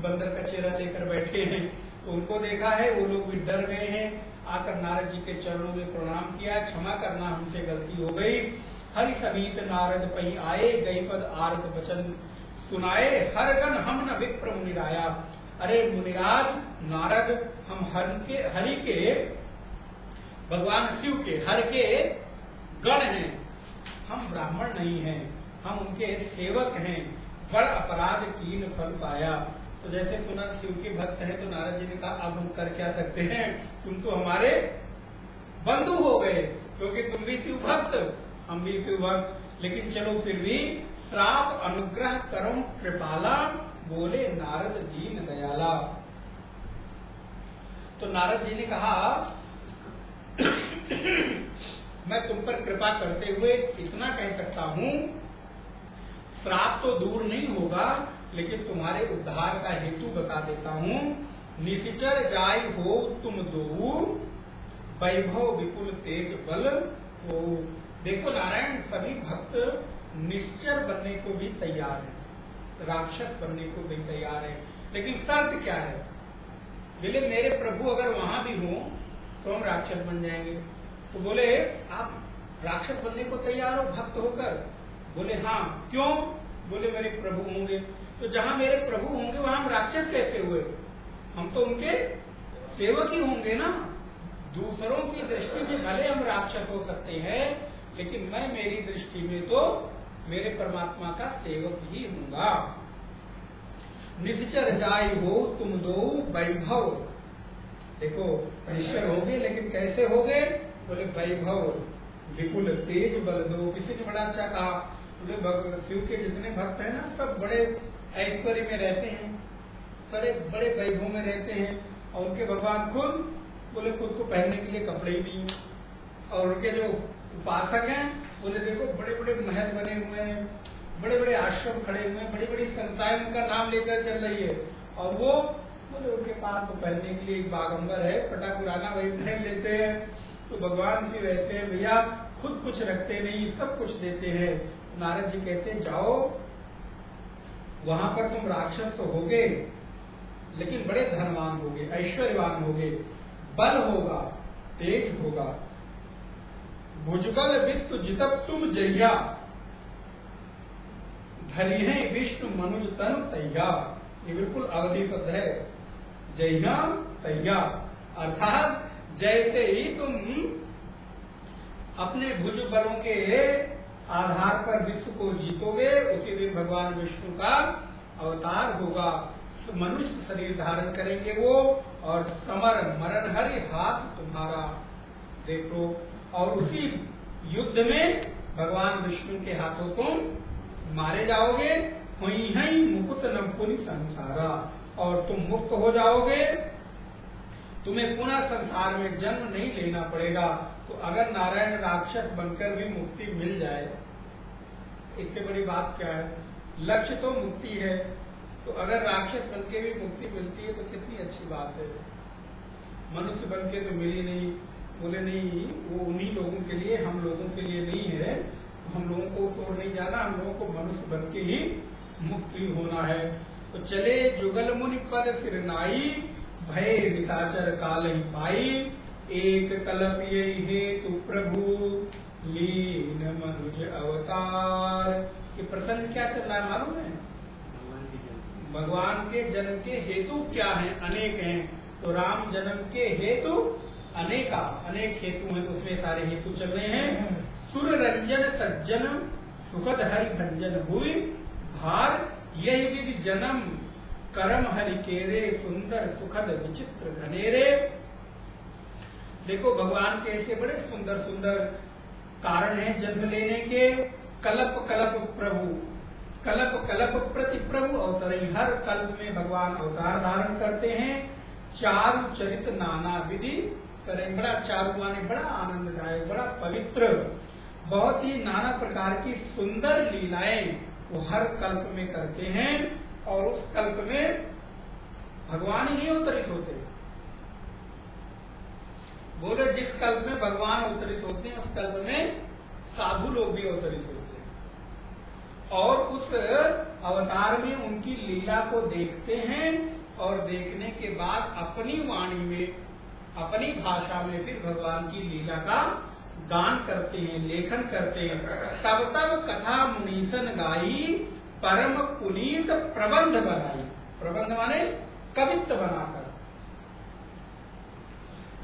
बंदर का चेहरा लेकर बैठे हैं, तो उनको देखा है, वो लोग भी डर गए हैं। आकर नारद जी के चरणों में प्रणाम किया, क्षमा करना हमसे गलती हो गई। हरि समीत नारद पई आए, गई पद आरत वचन सुनाए, हरगन हम न विप्र मुनिराया। अरे मुनिराज नारद, हम हरि के भगवान शिव के हर के गण हैं, हम ब्राह्मण नहीं हैं, हम उनके सेवक हैं, बड़ अपराध कीन फल पाया। तो जैसे सुना शिव के भक्त हैं, तो नारद जी ने कहा अब हम कर क्या सकते हैं, तुम तो हमारे बंधु हो गए, क्योंकि तुम भी शिव भक्त हम भी शिव भक्त, लेकिन चलो फिर भी श्राप अनुग्रह करो कृपाला, बोले नारद दीन दयाला। तो नारद जी ने कहा मैं तुम पर कृपा करते हुए इतना कह सकता हूं, श्राप तो दूर नहीं होगा, लेकिन तुम्हारे उद्धार का हेतु बता देता हूं। निशिचर जाय हो तुम दो, वैभव विपुल तेज बल हो। देखो नारायण, सभी भक्त निश्चर बनने को भी तैयार है, राक्षस बनने को भी तैयार है, लेकिन शर्त क्या है, बोले मेरे प्रभु अगर वहां भी हो तो हम राक्षस बन जाएंगे। तो बोले आप राक्षस बनने को तैयार हो भक्त होकर? बोले हाँ। क्यों? बोले मेरे प्रभु होंगे। तो जहां मेरे प्रभु होंगे वहां हम राक्षस कैसे हुए? हम तो उनके सेवक ही होंगे ना। दूसरों की दृष्टि में भले हम राक्षस हो सकते हैं, लेकिन मैं मेरी दृष्टि में तो मेरे परमात्मा का सेवक ही हूंगा। निश्चर जाय हो तुम दो वैभव, देखो ईश्वर होगे, लेकिन कैसे होगे? बोले वैभव विपुल तेज बल दो। किसी ने बड़ा अच्छा कहा, बोले शिव के जितने भक्त हैं ना, सब बड़े ऐश्वर्य में रहते हैं, बड़े बड़े वैभव में रहते हैं, और उनके भगवान खुद बोले खुद को पहनने के लिए कपड़े ही नहीं, और उनके जो उपासक हैं बोले देखो बड़े बड़े महल बने हुए हैं, बड़े बड़े आश्रम खड़े हुए हैं, बड़ी बड़ी संस्थाएं उनका नाम लेकर चल रही है, और वो बोले उनके पास तो पहनने के लिए एक बागंबर है, फटा पुराना, वही पहन लेते हैं। तो भगवान शिव ऐसे हैं भैया, खुद कुछ रखते नहीं, सब कुछ देते हैं। नारद जी कहते जाओ, वहां पर तुम राक्षस तो होगे, लेकिन बड़े धनवान होगे, ऐश्वर्यवान होगे, बल होगा, तेज होगा। भुजबल विश्व जितब तुम जैया, धरी है विष्णु मनुज तन तैया। ये बिल्कुल अवधि पद है, जैया तैया, अर्थात जैसे ही तुम अपने भुज बलों के आधार पर विश्व को जीतोगे, उसी दिन भगवान विष्णु का अवतार होगा, मनुष्य शरीर धारण करेंगे वो, और समर मरण हरि हाथ तुम्हारा देखो, और उसी युद्ध में भगवान विष्णु के हाथों तुम मारे जाओगे। हुई है मुकुट न पुनि संसारा, और तुम मुक्त हो जाओगे, तुम्हें पुनः संसार में जन्म नहीं लेना पड़ेगा। तो अगर नारायण राक्षस बनकर भी मुक्ति मिल जाए, इससे बड़ी बात क्या है? लक्ष्य तो मुक्ति है, तो अगर राक्षस बनके भी मुक्ति मिलती है तो कितनी अच्छी बात है। मनुष्य बनके तो मिली नहीं, बोले नहीं वो उन्हीं लोगों के लिए, हम लोगों के लिए नहीं है, हम लोगों को उस ओर नहीं जाना, हम लोगों को मनुष्य बनके ही मुक्ति होना है। तो चले जुगल मुनि पद सिर नाई, भय निशाचर काल ही पाई, एक कल्प यही हेतु प्रभु लीन मनुज अवतार। ये प्रसंग क्या चल रहा है मालूम है? भगवान के जन्म के हेतु क्या हैं? अनेक हैं। तो राम जन्म के हेतु अनेक हेतु हैं, उसमें सारे हेतु चल रहे हैं। सुर रंजन सज्जन सुखद हरि भंजन हुई, भार यही विधि जन्म करम हरि केरे, सुंदर सुखद विचित्र घनेरे। देखो भगवान के ऐसे बड़े सुंदर सुंदर कारण हैं जन्म लेने के। कल्प कल्प प्रभु, कल्प कल्प प्रति प्रभु अवतरे, हर कल्प में भगवान अवतार धारण करते हैं। चारु चरित नाना विधि करें। बड़ा चारू माने बड़ा आनंददायक, बड़ा पवित्र, बहुत ही नाना प्रकार की सुंदर लीलाएं वो हर कल्प में करते हैं। और उस कल्प में भगवान ही नहीं अवतरित होते। बोले जिस कल्प में भगवान अवतरित होते हैं उस कल्प में साधु लोग भी अवतरित होते हैं और उस अवतार में उनकी लीला को देखते हैं और देखने के बाद अपनी वाणी में, अपनी भाषा में फिर भगवान की लीला का गान करते हैं, लेखन करते हैं। तब तब कथा मुनीसन गाई, परम पुनीत प्रबंध बनाई। प्रबंध माने कवित्व बनाकर।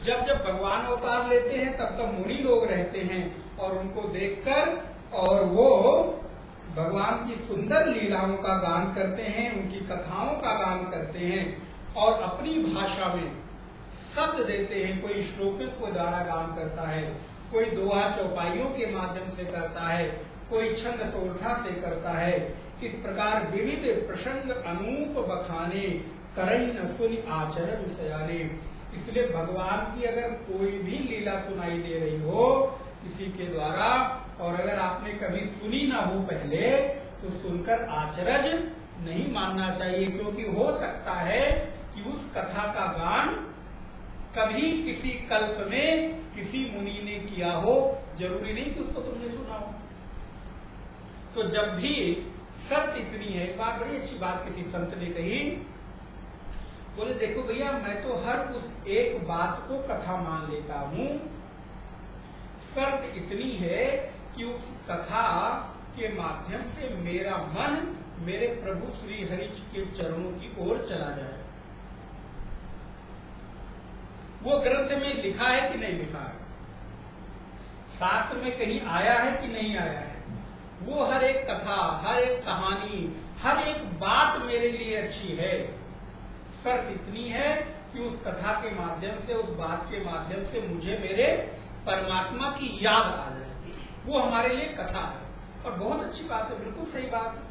जब जब भगवान अवतार लेते हैं तब तब मुनि लोग रहते हैं और उनको देखकर और वो भगवान की सुंदर लीलाओं का गान करते हैं, उनकी कथाओं का गान करते हैं और अपनी भाषा में शब्द देते हैं। कोई श्लोकित को द्वारा गान करता है, कोई दोहा चौपाइयों के माध्यम से करता है, कोई छंद सोरठा से करता है। इस प्रकार विविध प्रसंग अनूप बखाने, करई न सुनि आचर विषयाने। इसलिए भगवान की अगर कोई भी लीला सुनाई दे रही हो किसी के द्वारा और अगर आपने कभी सुनी ना हो पहले, तो सुनकर आचरज नहीं मानना चाहिए, क्योंकि हो सकता है कि उस कथा का गान कभी किसी कल्प में किसी मुनि ने किया हो, जरूरी नहीं कि उसको तुमने सुना हो। तो जब भी शर्त इतनी है, एक बार बड़ी अच्छी बात किसी संत ने कही, बोले देखो भैया मैं तो हर उस एक बात को कथा मान लेता हूं, शर्त इतनी है कि उस कथा के माध्यम से मेरा मन मेरे प्रभु श्री हरि के चरणों की ओर चला जाए। वो ग्रंथ में लिखा है कि नहीं लिखा है, शास्त्र में कहीं आया है कि नहीं आया है, वो हर एक कथा, हर एक कहानी, हर एक बात मेरे लिए अच्छी है। शर्त इतनी है कि उस कथा के माध्यम से, उस बात के माध्यम से मुझे मेरे परमात्मा की याद आ जाए, वो हमारे लिए कथा है। और बहुत अच्छी बात है, बिल्कुल सही बात है।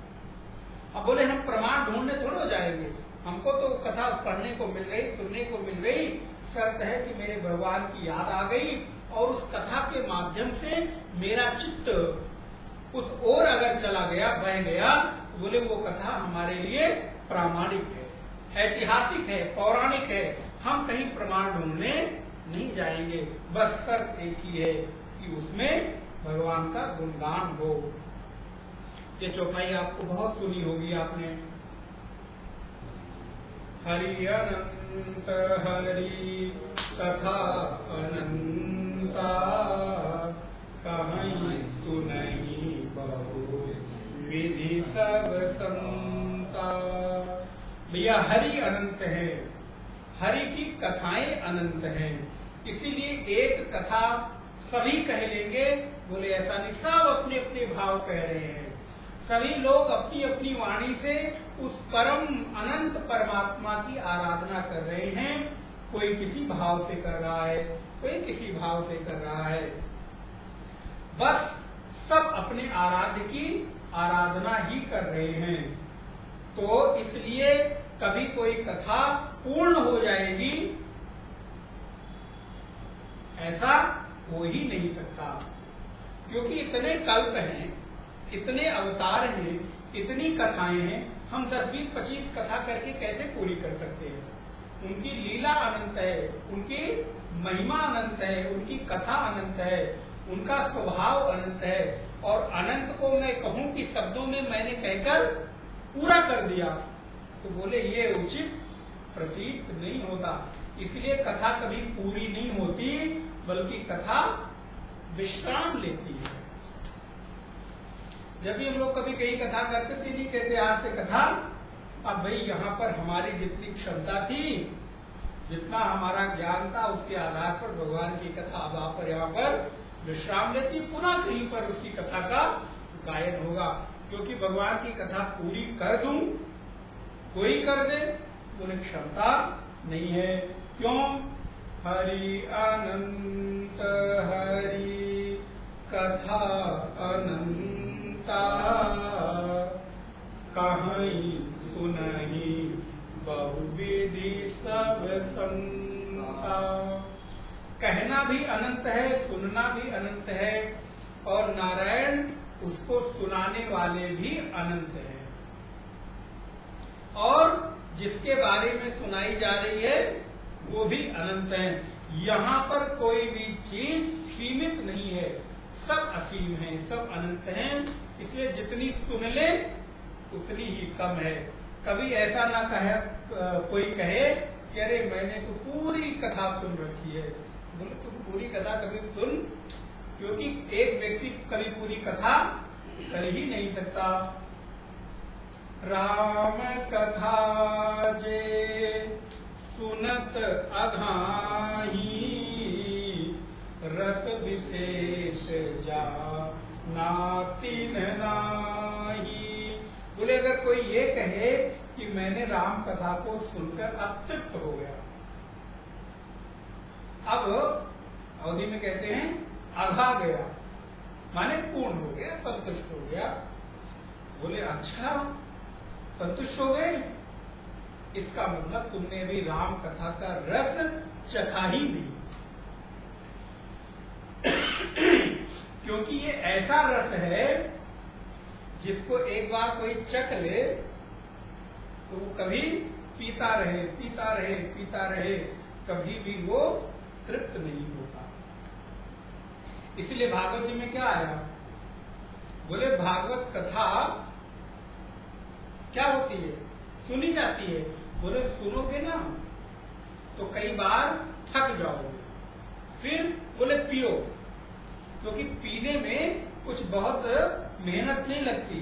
अब बोले हम प्रमाण ढूंढने थोड़े हो जाएंगे, हमको तो कथा पढ़ने को मिल गई, सुनने को मिल गई। शर्त है कि मेरे भगवान की याद आ गई और उस कथा के माध्यम से मेरा चित्त उस ओर अगर चला गया, बह गया, बोले वो कथा हमारे लिए प्रामाणिक है, ऐतिहासिक है, पौराणिक है। हम कहीं प्रमाण ढूंढने नहीं जाएंगे। बस शर्त एक ही है कि उसमें भगवान का गुणगान हो। ये चौपाई आपको बहुत सुनी होगी आपने। हरि अनंत हरि कथा अनंता, कहीं सुनहि बहु विधि सब संता। भैया हरि अनंत है, हरि की कथाएं अनंत हैं, इसीलिए एक कथा सभी कह लेंगे, बोले ऐसा नहीं, सब अपने अपने भाव कह रहे हैं। सभी लोग अपनी अपनी वाणी से उस परम अनंत परमात्मा की आराधना कर रहे हैं। कोई किसी भाव से कर रहा है, कोई किसी भाव से कर रहा है, बस सब अपने आराध्य की आराधना ही कर रहे हैं। तो इसलिए कभी कोई कथा पूर्ण हो जाएगी ऐसा हो ही नहीं सकता, क्योंकि इतने कल्प हैं, इतने अवतार हैं, इतनी कथाएं हैं, हम 10, 20, 25 कथा करके कैसे पूरी कर सकते हैं। उनकी लीला अनंत है, उनकी महिमा अनंत है, उनकी कथा अनंत है, उनका स्वभाव अनंत है। और अनंत को मैं कहूं कि शब्दों में मैंने कहकर पूरा कर दिया, तो बोले ये उचित प्रतीत नहीं होता। इसलिए कथा कभी पूरी नहीं होती, बल्कि कथा विश्राम लेती है। जब भी हम लोग कभी कहीं कथा करते थे, नहीं कहते आज से कथा, अब भाई यहाँ पर हमारी जितनी क्षमता थी, जितना हमारा ज्ञान था, उसके आधार पर भगवान की कथा अब आप पर यहाँ पर विश्राम लेती, पुनः कहीं पर उसकी कथा का गायन होगा। क्योंकि भगवान की कथा पूरी कर दूं, कोई कर दे, बोले क्षमता नहीं है। क्यों? हरि अनंत हरि कथा अनंता, कहीं सुनहि बहुविधि सब संता। कहना भी अनंत है, सुनना भी अनंत है, और नारायण उसको सुनाने वाले भी अनंत है। और जिसके बारे में सुनाई जा रही है वो भी अनंत है। यहाँ पर कोई भी चीज सीमित नहीं है, सब असीम है, सब अनंत हैं। इसलिए जितनी सुन ले उतनी ही कम है। कभी ऐसा ना कहे कोई कहे कि अरे मैंने तो पूरी कथा सुन रखी है। बोले तुम पूरी कथा कभी सुन, क्योंकि एक व्यक्ति कभी पूरी कथा कर ही नहीं सकता। राम कथा जे सुनत अघाही, रस विशेष जा नातिन नाही। बोले अगर कोई ये कहे कि मैंने राम कथा को सुनकर अब तृप्त हो गया, अब अवधि में कहते हैं अघा गया, माने पूर्ण हो गया, संतुष्ट हो गया। बोले अच्छा संतुष्ट हो गए, इसका मतलब तुमने अभी राम कथा का रस चखा ही नहीं। क्योंकि ये ऐसा रस है जिसको एक बार कोई चख ले तो वो कभी पीता रहे, पीता रहे, पीता रहे, कभी भी वो तृप्त नहीं होता। इसलिए भागवत जी में क्या आया? बोले भागवत कथा क्या होती है? सुनी जाती है। बोले सुनोगे ना तो कई बार थक जाओगे, फिर बोले पियो, क्योंकि पीने में कुछ बहुत मेहनत नहीं लगती।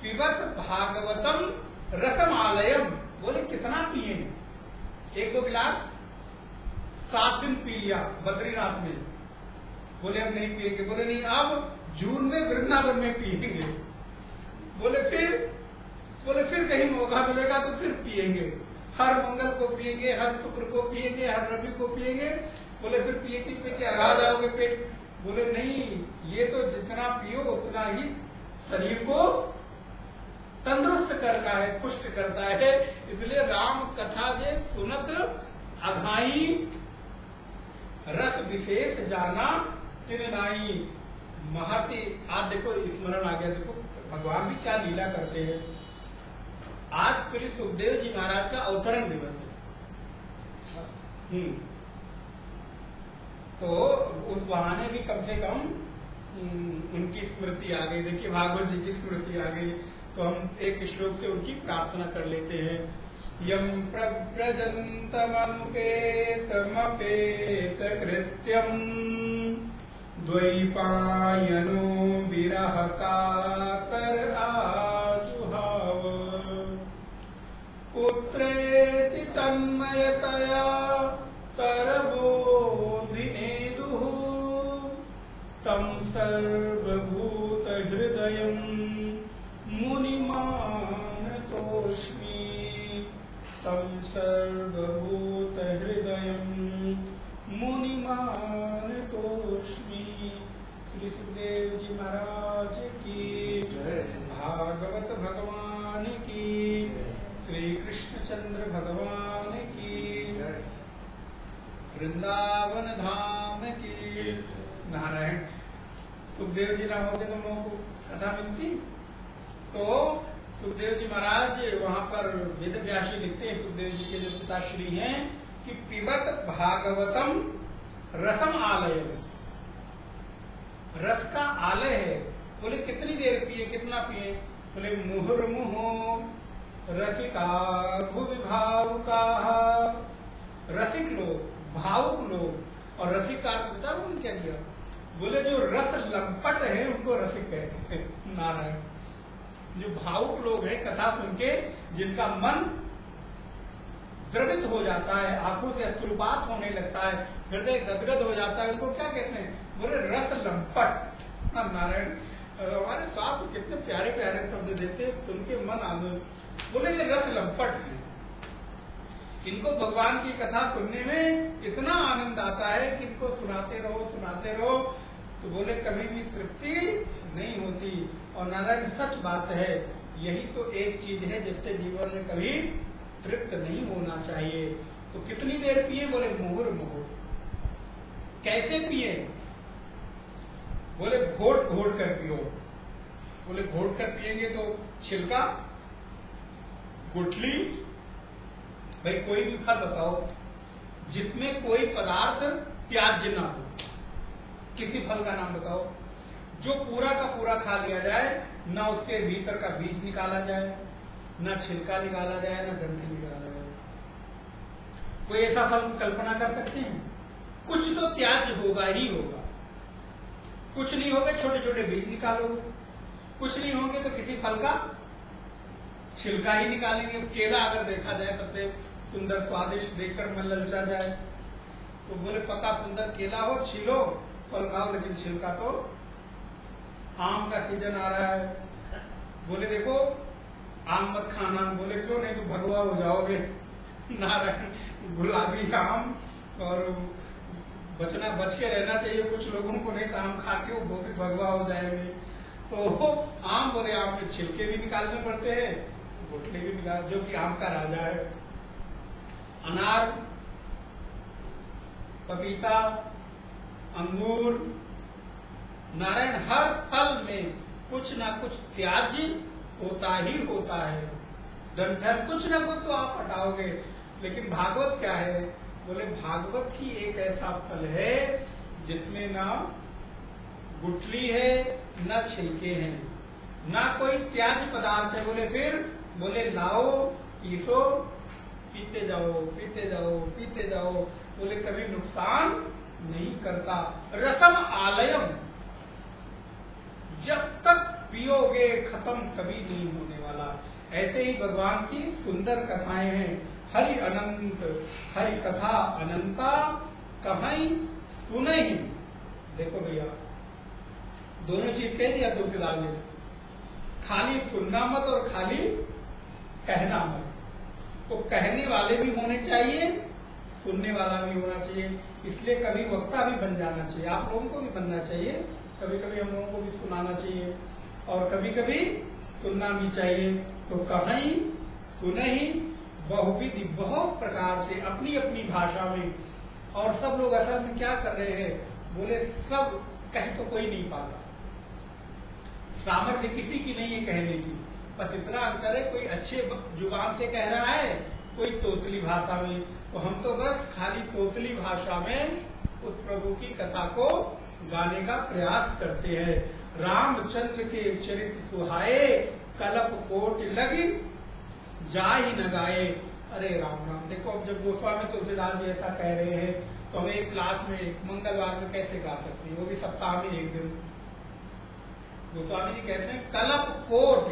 पिबत भागवतम रसमालयम। बोले कितना पिए? 1-2 गिलास 7 दिन पी लिया बद्रीनाथ में। बोले अब नहीं पिएंगे। बोले नहीं, अब जून में वृंदावन में पिएंगे। बोले फिर कहीं मौका मिलेगा तो फिर पिएंगे। हर मंगल को पिएंगे, हर शुक्र को पिएंगे, हर रवि को पिएंगे। बोले फिर पिए के हरा जाओगे पेट। बोले नहीं, ये तो जितना पियो उतना ही शरीर को तंदुरुस्त करता है, पुष्ट करता है। इसलिए राम कथा जे सुनत अघाई, रस विशेष जाना तिन नाई। महर्षि आज देखो स्मरण आ गया, देखो भगवान भी क्या लीला करते हैं। आज श्री सुखदेव जी महाराज का अवतरण दिवस है। तो उस बहाने भी कम से कम उनकी स्मृति आ गई। देखिए भागवत जी की स्मृति आ गई तो हम एक श्लोक से उनकी प्रार्थना कर लेते हैं। यम प्रव्रजन्तमनुपेतमपेत कृत्यम द्वैपायनो विरह कातर आजुहाव। पुत्रेति तन्मयतया तरवो विनेदुः, तं सर्वभूत हृदयं मुनिमानतोऽस्मि, तं सर्वभूत हृदयं मुनिमानतोऽस्मि। श्री सुखदेव जी महाराज की जय, भागवत भगवान की, श्री कृष्णचंद्र भगवान की जय, वृंदावन धाम की। नारायण सुखदेव जी ना होते तो लोगों को कथा मिलती। तो सुखदेव जी महाराज वहां पर वेद व्यासी लिखते हैं, सुखदेव जी के जो पिताश्री हैं, कि पिबत भागवतम रसम आलय। रस का आलय है। बोले कितनी देर पिए, कितना पिए? बोले मुहुर्मुहु रसिका भुवि भावुका। रसिक लोग, भावुक लोग। और रसिका बता उन्होंने क्या किया? बोले जो रस लंपट है उनको रसिक कहते हैं। नारायण, जो भावुक लोग हैं कथा सुन के, जिनका मन द्रवित हो जाता है, आंखों से अश्रुपात होने लगता है, हृदय गदगद हो जाता है, उनको क्या कहते हैं? बोले रस लंपट। नारायण, हमारे शास्त्र कितने प्यारे प्यारे शब्द देते हैं, सुन के मन आनंद। बोले ये रस लंपट है, इनको भगवान की कथा सुनने में इतना आनंद आता है कि इनको सुनाते रहो, सुनाते रहो। तो बोले कभी भी तृप्ति नहीं होती। और नारायण सच बात है, यही तो एक चीज है जिससे जीवन में कभी तृप्त नहीं होना चाहिए। तो कितनी देर पिए? बोले मुहुर्मुहु। कैसे पिए? बोले घोट घोट कर पियो। बोले घोट कर पिएंगे तो छिलका, गुठली, भाई कोई भी फल बताओ जिसमें कोई पदार्थ त्याज्य ना हो, किसी फल का नाम बताओ जो पूरा का पूरा खा लिया जाए, ना उसके भीतर का बीज निकाला जाए, ना छिलका निकाला जाए, ना डंठी निकाला जाए। कोई ऐसा फल कल्पना कर सकते हैं? कुछ तो त्याज्य होगा ही होगा। कुछ नहीं होगा छोटे छोटे बीज निकालोगे, कुछ नहीं होंगे तो किसी फल का छिलका ही निकालेंगे। केला अगर देखा जाए सबसे सुंदर स्वादिष्ट देखकर मन ललचा जाए, तो बोले पका सुंदर केला हो, छीलो फल खाओ, लेकिन छिलका तो, आम का सीजन आ रहा है, बोले देखो आम मत खाना, बोले क्यों? नहीं तो भगवा हो जाओगे, नारायण गुलाबी आम, और बच के रहना चाहिए कुछ लोगों को, नहीं तो आम खा के वो भी भगवा हो जाएंगे। तो आम, बोले आम के छिलके भी निकालने पड़ते हैं, गुठली भी निकाल, जो कि आम का राजा है। अनार, पपीता, अंगूर, नारायण हर फल में कुछ ना कुछ त्याज्य होता ही होता है। डंठल कुछ ना कुछ तो आप हटाओगे, लेकिन भागवत क्या है? बोले भागवत ही एक ऐसा फल है जिसमें ना गुठली है, ना छिलके हैं, ना कोई त्याज्य पदार्थ है। बोले फिर, बोले लाओ पीसो, पीते जाओ पीते जाओ पीते जाओ, बोले कभी नुकसान नहीं करता। रसम आलयम, जब तक पियोगे खत्म कभी नहीं होने वाला। ऐसे ही भगवान की सुंदर कथाएं हैं। हरि अनंत, हरि कथा अनंता, कहीं सुने ही। देखो भैया, दोनों चीज कह दिया तुलसीदास ने, खाली सुनना मत और खाली कहना मत। तो कहने वाले भी होने चाहिए, सुनने वाला भी होना चाहिए। इसलिए कभी वक्ता भी बन जाना चाहिए, आप लोगों को भी बनना चाहिए। कभी कभी हम लोगों को भी सुनाना चाहिए और कभी कभी सुनना भी चाहिए। तो कहीं सुने ही बहुविधि, बहुत प्रकार से अपनी अपनी भाषा में। और सब लोग असल में क्या कर रहे हैं? बोले सब कह तो कोई नहीं पाता, सामर्थ्य किसी की नहीं है कहने की, बस इतना अंतर है, कोई अच्छे जुबान से कह रहा है, कोई तोतली भाषा में। तो हम तो बस खाली तोतली भाषा में उस प्रभु की कथा को गाने का प्रयास करते हैं। रामचंद्र के चरित्र सुहाए, कलप कोट लगी जाहि न गाए। अरे राम राम। देखो अब जब गोस्वामी तुलसीदास जी ऐसा कह रहे हैं तो हम एक क्लास में मंगलवार में कैसे गा सकते हैं, वो भी सप्ताह में एक दिन। गोस्वामी जी कहते हैं कलप कोट,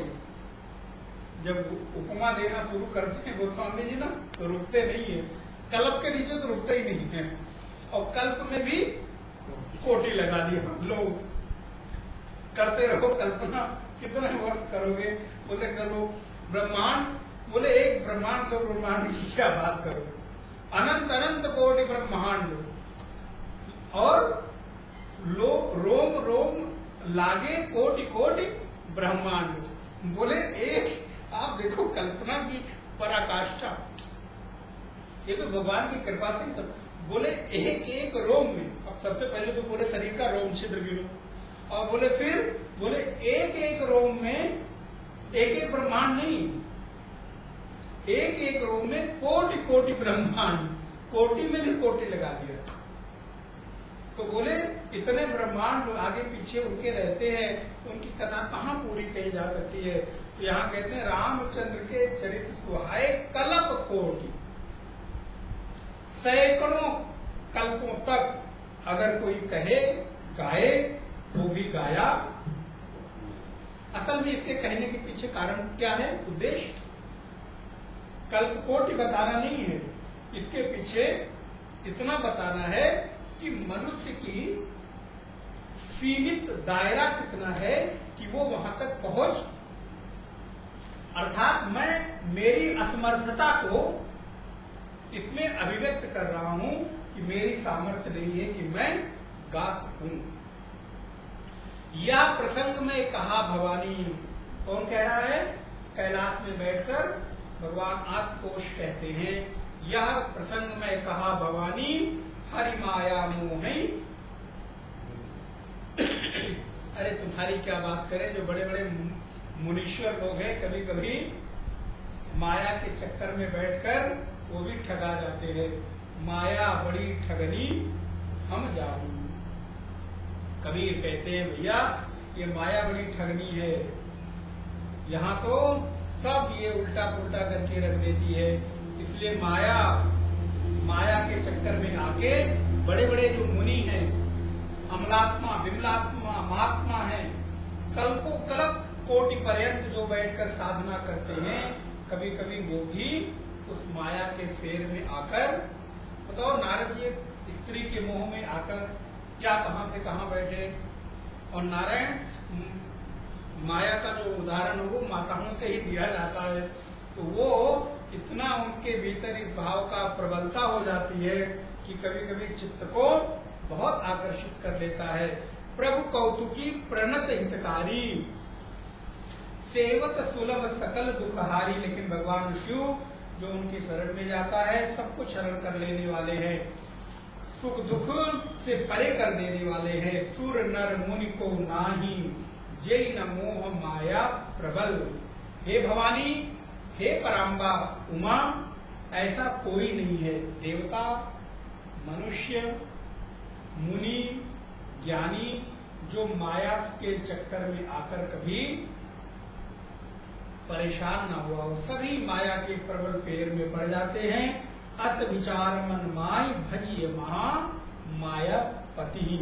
जब उपमा देना शुरू करते हैं गोस्वामी जी ना तो रुकते नहीं है, कल्प के नीचे तो रुकते ही नहीं है। और कल्प में भी कोटि लगा दी, हम लोग करते रहो कल्पना, कितने वर्ष करोगे? बोले करो ब्रह्मांड, बोले एक ब्रह्मांड, तो ब्रह्मांड की क्या बात करो, अनंत अनंत कोटि ब्रह्मांड, और रोम रोम लागे कोटि कोटि ब्रह्मांड। बोले एक, आप देखो कल्पना की पराकाष्ठा, ये तो भगवान की कृपा से। तो बोले एक एक रोम में, अब सबसे पहले तो पूरे शरीर का रोम छिद्र गिनो, और बोले फिर बोले एक एक रोम में एक एक ब्रह्मांड नहीं, एक एक रोम में कोटि कोटि ब्रह्मांड, कोटि में भी कोटि लगा दिया। तो बोले इतने ब्रह्मांड आगे पीछे उनके रहते हैं, तो उनकी कथा कहाँ पूरी कही जा सकती है? तो यहाँ कहते हैं रामचंद्र के चरित्र सुहाए कल्प कोटि, सैकड़ों कल्पों तक अगर कोई कहे गाए तो भी गाया। असल में इसके कहने के पीछे कारण क्या है, उद्देश्य? कल्प कोटि बताना नहीं है, इसके पीछे इतना बताना है कि मनुष्य की सीमित दायरा कितना है कि वो वहां तक पहुंच, अर्थात मैं मेरी असमर्थता को इसमें अभिव्यक्त कर रहा हूं कि मेरी सामर्थ्य नहीं है कि मैं गा सकूं। यह प्रसंग में कहा भवानी, कौन कह रहा है? कैलाश में बैठकर भगवान आशुतोष कहते हैं, यह प्रसंग में कहा भवानी, हरि माया मोह। अरे तुम्हारी क्या बात करें, जो बड़े बड़े मुनीश्वर लोग हैं कभी कभी माया के चक्कर में बैठकर वो भी ठगा जाते हैं। माया बड़ी ठगनी हम जानू। कबीर कहते हैं भैया ये माया बड़ी ठगनी है, यहाँ तो सब ये उल्टा पुल्टा करके रख देती है। इसलिए माया के चक्कर में आके बड़े बड़े जो मुनि हैं, अमलात्मा विमलात्मा महात्मा हैं, कल्पों कल्प कोटि पर्यंत जो बैठकर साधना करते हैं, कभी कभी वो भी उस माया के फेर में आकर, बताओ नारद जी स्त्री के मोह में आकर क्या कहां से कहां बैठे। और नारायण माया का जो उदाहरण वो माताओं से ही दिया जाता है, तो वो इतना उनके भीतर इस भाव का प्रबलता हो जाती है कि कभी कभी चित्त को बहुत आकर्षित कर लेता है। प्रभु कौतुकी प्रणत हितकारी, सेवत सुलभ सकल दुखहारी। लेकिन भगवान शिव जो उनकी शरण में जाता है सबको शरण कर लेने वाले हैं, सुख दुख से परे कर देने वाले हैं। सुर नर मुनि को नाही, जय न मोह माया प्रबल। हे भवानी, हे पराम्बा उमा, ऐसा कोई नहीं है, देवता मनुष्य मुनि ज्ञानी, जो माया के चक्कर में आकर कभी परेशान ना हुआ हो। सभी माया के प्रबल फेर में पड़ जाते हैं। अत विचार मन माय भजिय महा माया पति।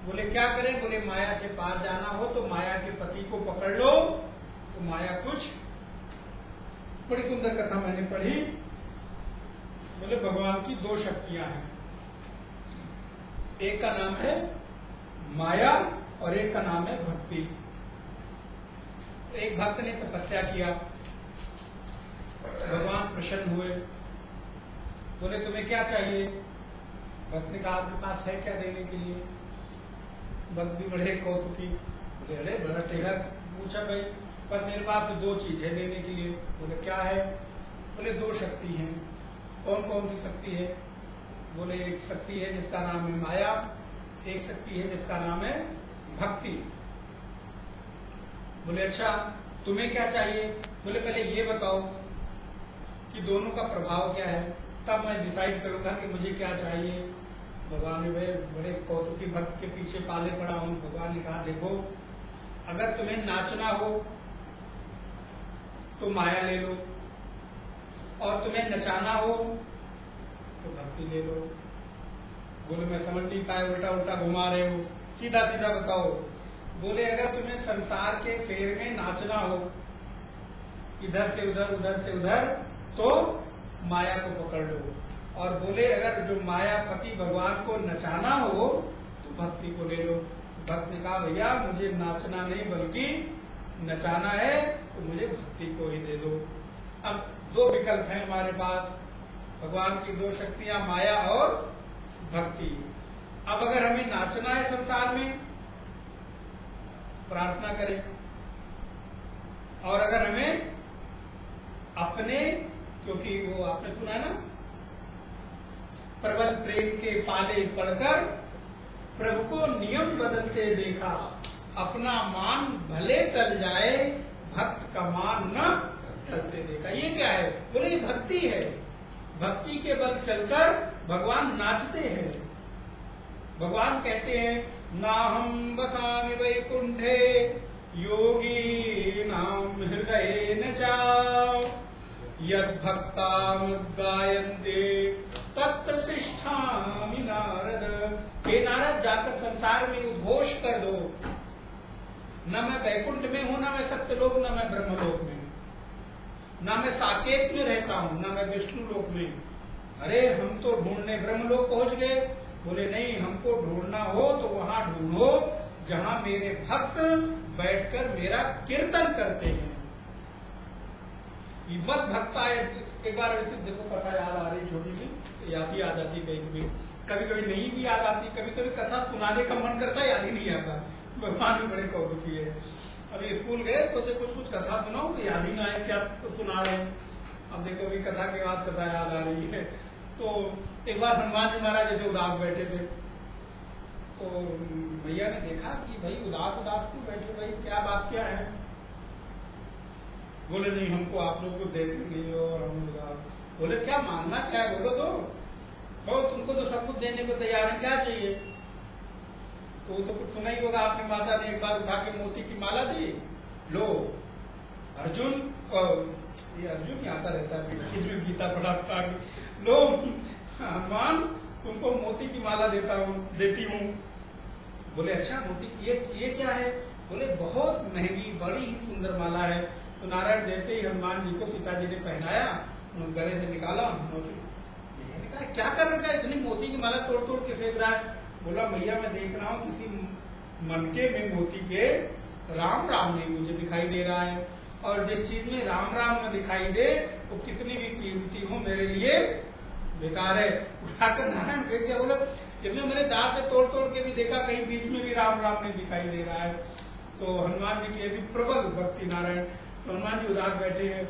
बोले क्या करें, बोले माया से पार जाना हो तो माया के पति को पकड़ लो, तो माया कुछ। बड़ी सुंदर कथा मैंने पढ़ी। बोले भगवान की दो शक्तियां हैं, एक का नाम है माया और एक का नाम है भक्ति। एक भक्त ने तपस्या किया, भगवान प्रसन्न हुए, बोले तुम्हें क्या चाहिए। भक्त ने कहा आपके पास है क्या देने के लिए। भक्त भी बड़े कौतुकी, बोले अरे बड़ा टेढ़ा पूछा भाई, बस मेरे पास तो दो चीज है देने के लिए। बोले क्या है। बोले दो शक्ति हैं। कौन कौन सी शक्ति है। बोले एक शक्ति है जिसका नाम है माया, एक शक्ति है जिसका नाम है भक्ति। बोले अच्छा तुम्हें क्या चाहिए। बोले पहले ये बताओ कि दोनों का प्रभाव क्या है, तब मैं डिसाइड करूंगा कि मुझे क्या चाहिए। भगवान ने बड़े कौतुकी भक्त के पीछे पाले पड़ा हूं। भगवान ने कहा देखो, अगर तुम्हें नाचना हो तो माया ले लो, और तुम्हें नचाना हो तो भक्ति ले लो। बोले मैं समझ नहीं पाए, उल्टा उल्टा घुमा रहे हो, सीधा सीधा बताओ। बोले अगर तुम्हें संसार के फेर में नाचना हो, इधर से उधर उधर से उधर, तो माया को पकड़ लो। और बोले अगर जो मायापति भगवान को नचाना हो तो भक्ति को ले लो। भक्त ने कहा भैया मुझे नाचना नहीं बल्कि नचाना है, तो मुझे भक्ति को ही दे दो। अब दो विकल्प हैं हमारे पास, भगवान की दो शक्तियां माया और भक्ति। अब अगर हमें नाचना है संसार में, प्रार्थना करें, और अगर हमें अपने, क्योंकि वो आपने सुना है ना, प्रबल प्रेम के पाले पड़कर प्रभु को नियम बदलते देखा, अपना मान भले टल जाए भक्त का मान न टलते देखा। ये क्या है। बोले भक्ति है, भक्ति के बल चलकर भगवान नाचते हैं। भगवान कहते हैं ना हम बसामि वैकुंठे योगी नाम हृदय न चाओ, यद भक्ताम गायन्ते तत्र तिष्ठामि नारद। हे नारद जाकर संसार में उद्घोष कर दो, न मैं वैकुंठ में हूं, न मैं सत्यलोक, न मैं ब्रह्मलोक में, न मैं साकेत में रहता हूं, न मैं विष्णु लोक में। अरे हम तो ढूंढने ब्रह्मलोक पहुंच गए। बोले नहीं, हमको ढूंढना हो तो वहां ढूंढो जहां मेरे भक्त बैठकर मेरा कीर्तन करते हैं। मत भक्ता है। एक बार वैसे देखो कथा याद आ रही छोटी सी, याद ही आ जाती कहीं कभी कभी नहीं भी याद आती, कभी कभी कथा सुनाने का मन करता याद ही नहीं आता। भगवान भी बड़े कौतुकी है। अभी स्कूल गए सोचे कुछ कथा सुनाओ तो याद ही ना आए क्या तो सुना रहे हैं। अब देखो अभी कथा के बाद कथा याद आ रही है। तो एक बार हनुमान जी महाराज जैसे उदास बैठे थे, तो भैया ने देखा कि भाई उदास उदास क्यों बैठे, भाई क्या बात क्या है? बोले नहीं, हमको आप लोग को देते नहीं हो और हम उदास। बोले क्या मांगना क्या है, बोलो तो तुमको तो सब कुछ देने को तैयार है, क्या चाहिए? तो वो तो कुछ सुना ही होगा आपकी माता ने एक बार उठा के मोती की माला दी, लो अर्जुन, ये अर्जुन ही आता रहता है इसमें गीता पढ़ा, लो हनुमान तुमको मोती की माला देती हूँ। बोले अच्छा मोती ये क्या है? बोले बहुत महंगी बड़ी ही सुंदर माला है। तो नारायण जैसे ही हनुमान जी को सीता जी ने पहनाया, गले से निकाला, कहा क्या कर रखा है, इतनी मोती की माला तोड़ तोड़ के फेंक रहा है? बोला भैया मैं देख रहा हूँ किसी मनके में मोती के राम राम नहीं मुझे दिखाई दे रहा है, और जिस चीज में राम राम न दिखाई दे वो कितनी भी कीमती हो मेरे लिए बेकार है। उठाकर नारायण फेंक दिया। बोला इसमें मैंने दांत से तोड़ तोड़ के भी देखा, कहीं बीच में भी राम राम नहीं दिखाई दे रहा है। तो हनुमान जी की ऐसी प्रबल भक्ति नारायण। तो हनुमान जी उदास बैठे हैं,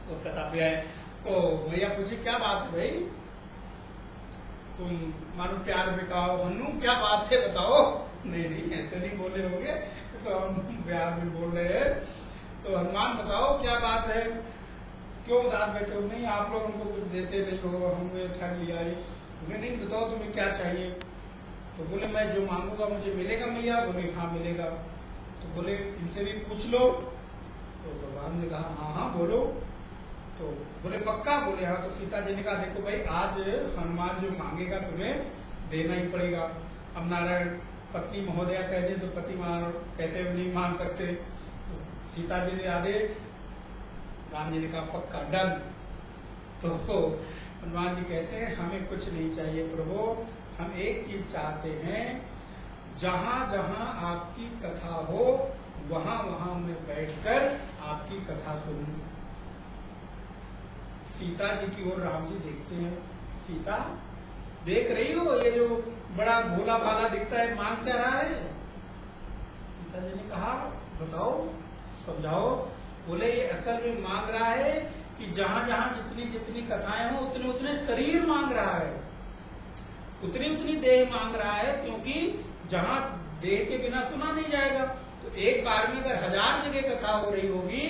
उस कथा पे आए तो भैया पूछे क्या बात है भाई, तुम मानो प्यार में कहो हनु क्या बात है बताओ। नहीं ऐसे नहीं बोले होंगे, तो हम प्यार में बोल रहे हैं। तो हनुमान बताओ क्या बात है, क्यों उदास बैठे हो? नहीं आप लोग हमको कुछ देते नहीं हो, हमें ठग लिया है। नहीं बताओ तुम्हें क्या चाहिए? तो बोले मैं जो मांगूंगा मुझे मिलेगा मैया? बोले हाँ मिलेगा। तो बोले इनसे भी पूछ लो। तो भगवान ने कहा हाँ बोलो। तो बोले पक्का? बोले हाँ। तो सीता जी ने कहा देखो भाई आज हनुमान जो मांगेगा तुम्हें देना ही पड़ेगा। अब नारायण पत्नी महोदया कह दे तो पति कैसे नहीं मान सकते। तो सीता जी ने आदेश, राम जी ने कहा पक्का डन। तो हनुमान जी कहते हैं हमें कुछ नहीं चाहिए प्रभु, हम एक चीज चाहते हैं, जहां जहां आपकी कथा हो वहां वहां मैं बैठकर आपकी कथा सुनूं। सीता जी की ओर राम जी देखते हैं, सीता देख रही हो ये जो बड़ा भोला भाला दिखता है मांग क्या रहा है? सीता जी ने कहा बताओ समझाओ। बोले ये असल में मांग रहा है कि जहां जहां जितनी जितनी कथाएं हो उतने उतने शरीर मांग रहा है, उतनी उतनी देह मांग रहा है, क्योंकि जहां देह के बिना सुना नहीं जाएगा। तो एक बार में अगर 1000 जगह कथा हो रही होगी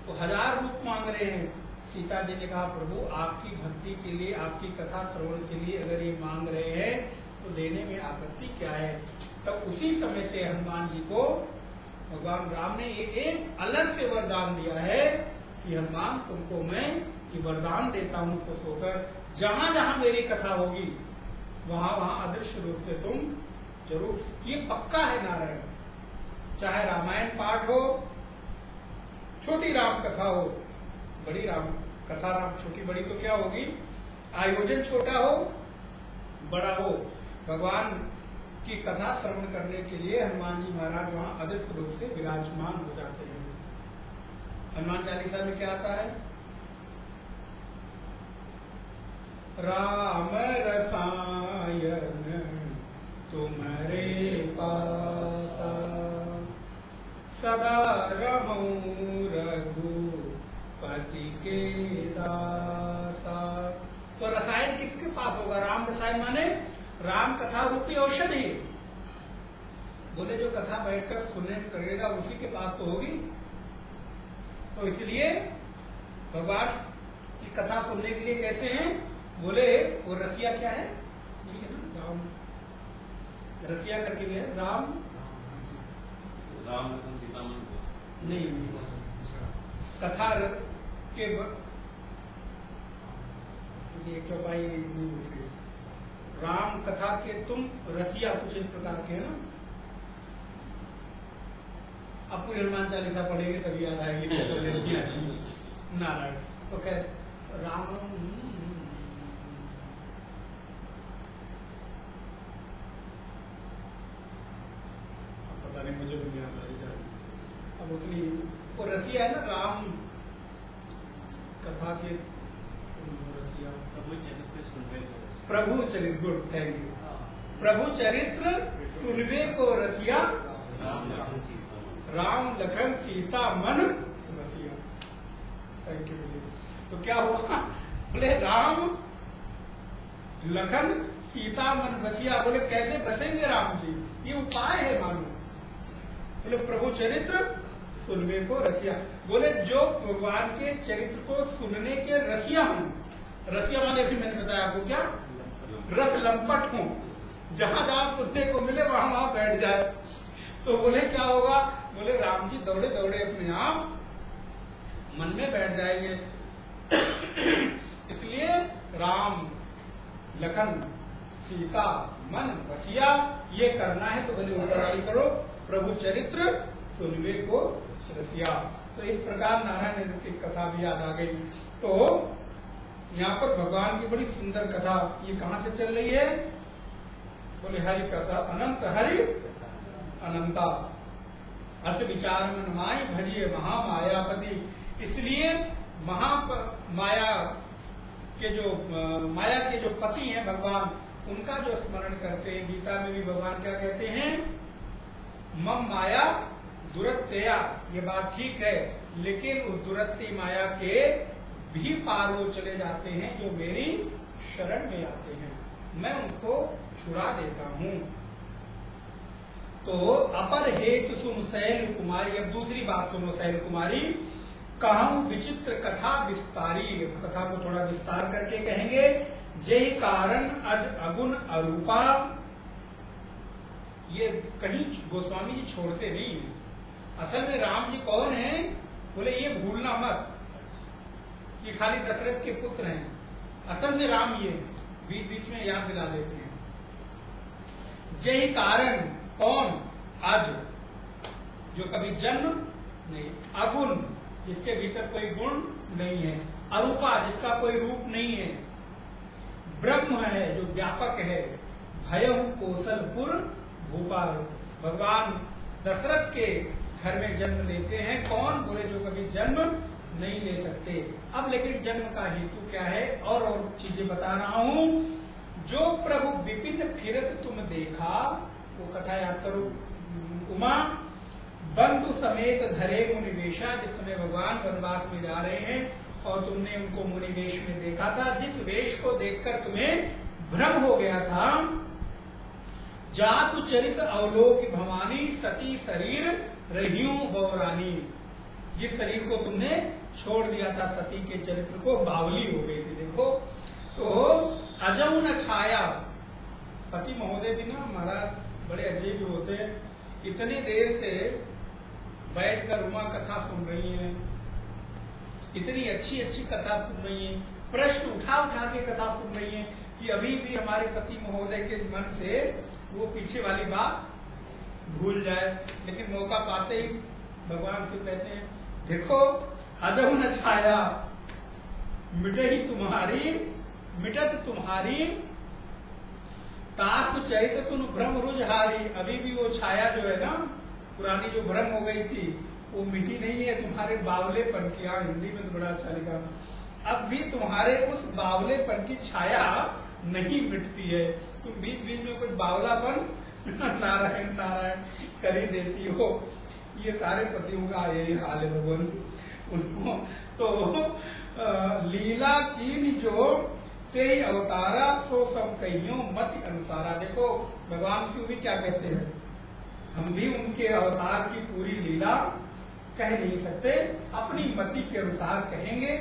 तो 1000 रूप मांग रहे हैं। सीता जी ने कहा प्रभु आपकी भक्ति के लिए, आपकी कथा श्रवण के लिए अगर ये मांग रहे हैं तो देने में आपत्ति क्या है? तब उसी समय से हनुमान जी को भगवान राम ने एक अलग से वरदान दिया है कि हनुमान तुमको मैं ये वरदान देता हूं खुश होकर, जहां जहां मेरी कथा होगी वहां वहां अदृश्य रूप से तुम जरूर, ये पक्का है नारायण। चाहे रामायण पाठ हो, छोटी राम कथा हो, बड़ी राम कथा, राम छोटी बड़ी तो क्या होगी, आयोजन छोटा हो बड़ा हो, भगवान की कथा श्रवण करने के लिए हनुमान जी महाराज वहां अदृश्य रूप से विराजमान हो जाते हैं। हनुमान चालीसा में क्या आता है? राम रसायन तुम्हारे पासा, सदा रहूं रघुपति के दासा। तो रसायन किसके पास होगा? राम रसायन माने राम कथा रूपी औषधि। बोले जो कथा बैठकर सुनने करेगा उसी के पास तो होगी। तो इसलिए भगवान की कथा सुनने के लिए कैसे हैं? बोले वो रसिया क्या है? राम रसिया करके भी है, राम सीता नहीं कथा के चौपाई नहीं उठी। राम कथा के तुम रसिया कुछ इस प्रकार के है ना। अब पूरी हनुमान चालीसा पढ़ेंगे तभी याद आएगी नारायण। तो कह राम पता नहीं मुझे भी याद आई जा रही। अब उतनी वो रसिया है ना राम कथा के रसिया, प्रभु चरित्र, गुड थैंक यू। प्रभु चरित्र सुनवे को रसिया, राम लखन सीता मन रसिया। Thank you. तो क्या हुआ? बोले राम लखन सीता मन बसिया। बोले कैसे बसेंगे राम जी, ये उपाय है मालूम। बोले प्रभु चरित्र सुनने को रसिया। बोले जो भगवान के चरित्र को सुनने के रसिया हूं, रसिया माने भी मैंने बताया आपको क्या, रस लंपट हूं, जहां जहां सुनने को मिले वहां वहां बैठ जाए। तो बोले क्या होगा, बोले राम जी दौड़े दौड़े अपने आप मन में बैठ जाएंगे। इसलिए राम लखन सीता मन बसिया ये करना है। तो बोले उत्तराई करो प्रभु चरित्र सुनवे को रसिया। तो इस प्रकार नारायण की कथा भी याद आ गई। तो यहाँ पर भगवान की बड़ी सुंदर कथा, ये कहाँ से चल रही है, बोले हरि कथा अनंत हरि अनंता अस विचार मन माय भजिए महामायापति। इसलिए माया के जो पति हैं भगवान, उनका जो स्मरण करते हैं। गीता में भी भगवान क्या कहते हैं, मम माया दुरत्या। ये बात ठीक है, लेकिन उस दुरत्ती माया के भी पार वो चले जाते हैं जो मेरी शरण में आते हैं, मैं उनको छुड़ा देता हूं। तो अपर हेतु सुन शैल कुमारी। अब दूसरी बात सुनो शैल कुमारी, कहूं विचित्र कथा विस्तारी। कथा को थोड़ा विस्तार करके कहेंगे। जय कारण अज अगुण अरूपा। ये कहीं गोस्वामी जी छोड़ते नहीं। असल में राम जी कौन है, बोले ये भूलना मत, ये खाली दशरथ के पुत्र हैं। असल में राम ये बीच बीच में याद दिला देते हैं। जय कारण कौन, अज जो कभी जन्म नहीं, अगुण जिसके भीतर कोई गुण नहीं है, अरूपा जिसका कोई रूप नहीं है, ब्रह्म है जो व्यापक है, भयं कौशलपुर भूपाल। भगवान दशरथ के घर में जन्म लेते हैं। कौन, बोले जो कभी जन्म नहीं ले सकते। अब लेकिन जन्म का हेतु क्या है, और चीजें बता रहा हूं। जो प्रभु विपिन फिरत तुम देखा, वो कथा याद करो। उमा बंधु समेत धरे मुनिवेशा। जिस समय भगवान वनवास में जा रहे हैं और तुमने उनको मुनिवेश में देखा था, जिस वेश को देखकर तुम्हें भ्रम हो गया था। जासु चरित अवलोक भवानी सती शरीर रहियूं बौरानी। जिस शरीर को तुमने छोड़ दिया था, सती के चरित्र को, बावली हो गई थी। देखो तो अजऊ न छाया। पति महोदय भी ना महाराज बड़े अजीब होते हैं। इतनी देर से बैठकर उमा कथा सुन रही हैं, इतनी अच्छी अच्छी कथा सुन रही हैं, प्रश्न उठा उठा के कथा सुन रही हैं कि अभी भी हमारे पति महोदय के मन से वो पीछे वाली बात भूल जाए। लेकिन मौका पाते ही भगवान से कहते हैं, देखो अजहु न छाया मिटे ही तुम्हारी, मिटत तुम्हारी तासु चरित सुन भ्रम रुझहारी। अभी भी वो छाया जो है ना, पुरानी जो भ्रम हो गई थी, वो मिटी नहीं है तुम्हारे बावलेपन की। हाँ, हिंदी में तो बड़ा अच्छा लिखा। अब भी तुम्हारे उस बावलेपन की छाया नहीं मिटती है। तुम बीच बीच में कुछ बावलापन नारायण नारायण कर ही देती हो। ये सारे पतियों का यही हाल है भगवान उनको। तो लीला की जो तेरी अवतारा सो सब कहियो मति अनुसारा। देखो भगवान शिव भी क्या कहते हैं, हम भी उनके अवतार की पूरी लीला कह नहीं सकते, अपनी मति के अनुसार कहेंगे।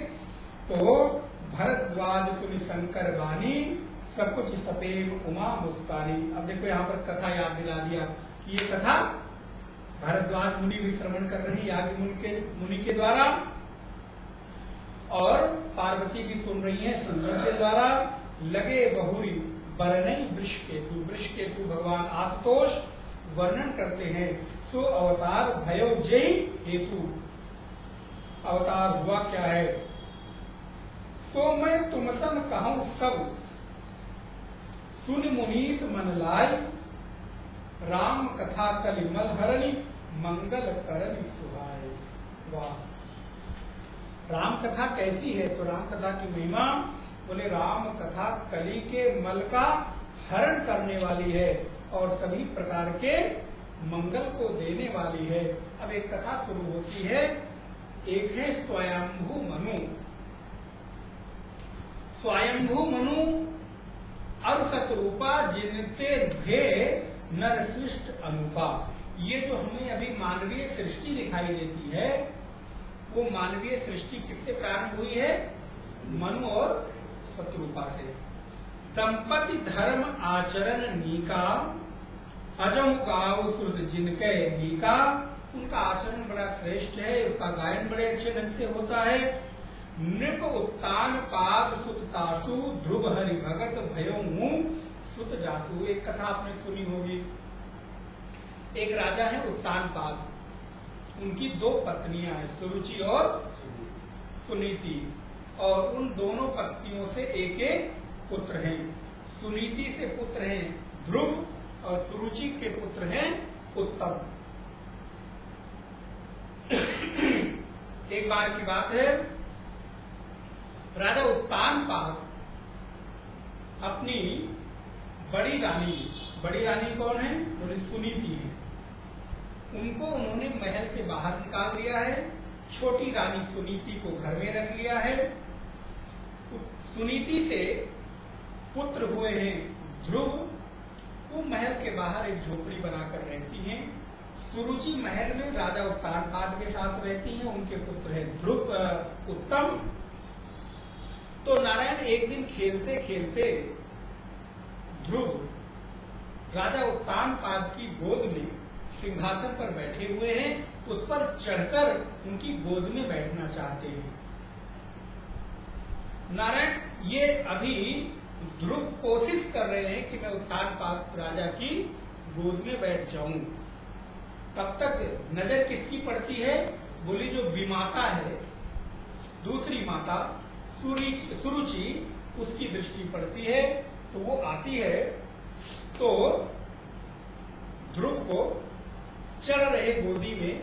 तो भरद्वाज सुनि शंकर वाणी, सब कुछ सपेम उमा मुस्कानी। अब देखो यहाँ पर कथा याद दिला दिया कि ये कथा भरद्वाज मुनि भी श्रवण कर रहे हैं याज्ञ मुनि के द्वारा, और पार्वती भी सुन रही है सुंदर के द्वारा। लगे बहुरी बरनई वृषकेतु भगवान आशुतोष वर्णन करते हैं। तो अवतार भयो जय हेतु, अवतार हुआ क्या है। तो मैं तुमसन कहूं सब, सुन मुनीस मन लाय, राम कथा कलिमल हरणी, मंगल करन सुहाय। वाह, राम कथा कैसी है। तो राम कथा की महिमा, बोले राम कथा कली के मल का हरण करने वाली है और सभी प्रकार के मंगल को देने वाली है। अब एक कथा शुरू होती है। एक है स्वयंभू मनु। स्वयंभू मनु और शत्रुपा जिनते भे नर सृष्ट अनुपा। ये जो हमें अभी मानवीय सृष्टि दिखाई देती है, वो मानवीय सृष्टि किससे प्रारंभ हुई है? मनु और शत्रुपा से। दंपति धर्म आचरण नीका, अजम गाव श्रुत जिनके नीका। उनका आचरण बड़ा श्रेष्ठ है, उसका गायन बड़े अच्छे ढंग से होता है। नृप उत्तान पाद सुत तासु, ध्रुव हरि भगत भयो मुंह सुत जासु। एक कथा आपने सुनी होगी। एक राजा है उत्तान पाद, उनकी दो पत्नियां हैं, सुरुचि और सुनीति, और उन दोनों पत्नियों से एक एक पुत्र हैं। सुनीति से पुत्र हैं ध्रुव और सुरुचि के पुत्र हैं उत्तम। एक बार की बात है, राजा उत्तान पाद अपनी बड़ी रानी कौन है? बोले सुनीति है। उनको उन्होंने महल से बाहर निकाल दिया है। छोटी रानी सुनीति को घर में रख लिया है। सुनीति से पुत्र हुए हैं ध्रुव, वो महल के बाहर एक झोपड़ी बनाकर रहती हैं। सुरुचि महल में राजा उत्तान पाद के साथ रहती हैं, उनके पुत्र हैं ध्रुव उत्तम। तो नारायण एक दिन खेलते खेलते ध्रुव राजा उत्तान पाद की गोद में सिंहासन पर बैठे हुए हैं, उस पर चढ़कर उनकी गोद में बैठना चाहते हैं। नारायण ये अभी ध्रुव कोशिश कर रहे हैं कि मैं उत्तान पाद राजा की गोद में बैठ जाऊं। तब तक नजर किसकी पड़ती है? बोली जो विमाता है, दूसरी माता सुरुचि, उसकी दृष्टि पड़ती है। तो वो आती है तो ध्रुव को चढ़ रहे गोदी में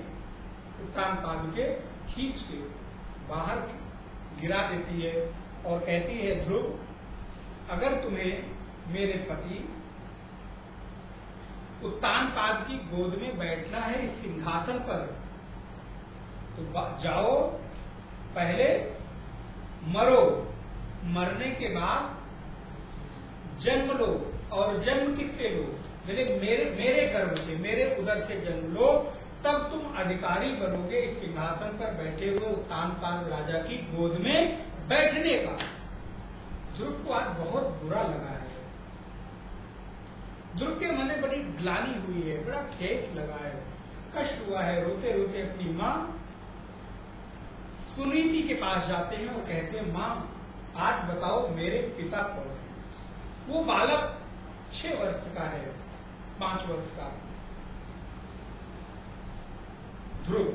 उत्तान पाद के खींच के बाहर गिरा देती है और कहती है, ध्रुव अगर तुम्हें मेरे पति उत्तान पाद की गोद में बैठना है इस सिंहासन पर, तो जाओ, पहले मरो, मरने के बाद जन्म लो। और जन्म किससे लो? मेरे गर्भ से, मेरे उदर से जन्म लो, तब तुम अधिकारी बनोगे इस सिंहासन पर बैठे हुए उत्तान पाद राजा की गोद में बैठने का। ध्रुव को आज बहुत बुरा लगा है। ध्रुव के मन में बड़ी ग्लानि हुई है, बड़ा ठेस लगा है, कष्ट हुआ है। रोते रोते अपनी माँ सुनीति के पास जाते हैं और कहते हैं, माँ आज बताओ मेरे पिता कौन है? वो बालक 6 वर्ष का है, 5 वर्ष का ध्रुव।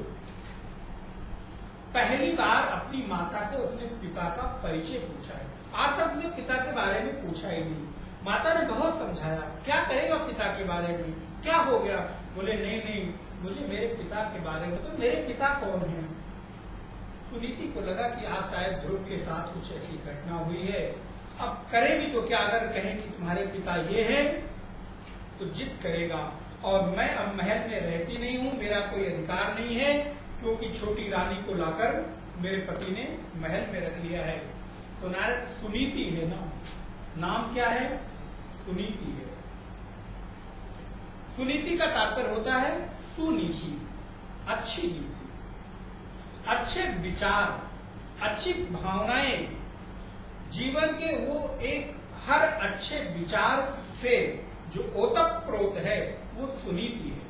पहली बार अपनी माता से उसने पिता का परिचय पूछा है। आज तक उसने पिता के बारे में पूछा ही नहीं। माता ने बहुत समझाया, क्या करेगा पिता के बारे में, क्या हो गया? बोले नहीं, मुझे मेरे पिता के बारे में, तो मेरे पिता कौन है? सुनीति को लगा कि आज शायद ध्रुव के साथ कुछ ऐसी घटना हुई है। अब करे भी तो क्या? अगर कहें कि तुम्हारे पिता ये हैं तो जिद करेगा, और मैं अब महल में रहती नहीं हूँ, मेरा कोई अधिकार नहीं है, क्योंकि छोटी रानी को लाकर मेरे पति ने महल में रख लिया है। तो नारद सुनीति है ना, नाम क्या है? सुनीति है। सुनीति का तात्पर्य होता है सुनीति, अच्छी नीति, अच्छे विचार, अच्छी भावनाएं। जीवन के वो एक हर अच्छे विचार से जो ओतप्रोत है वो सुनीति है।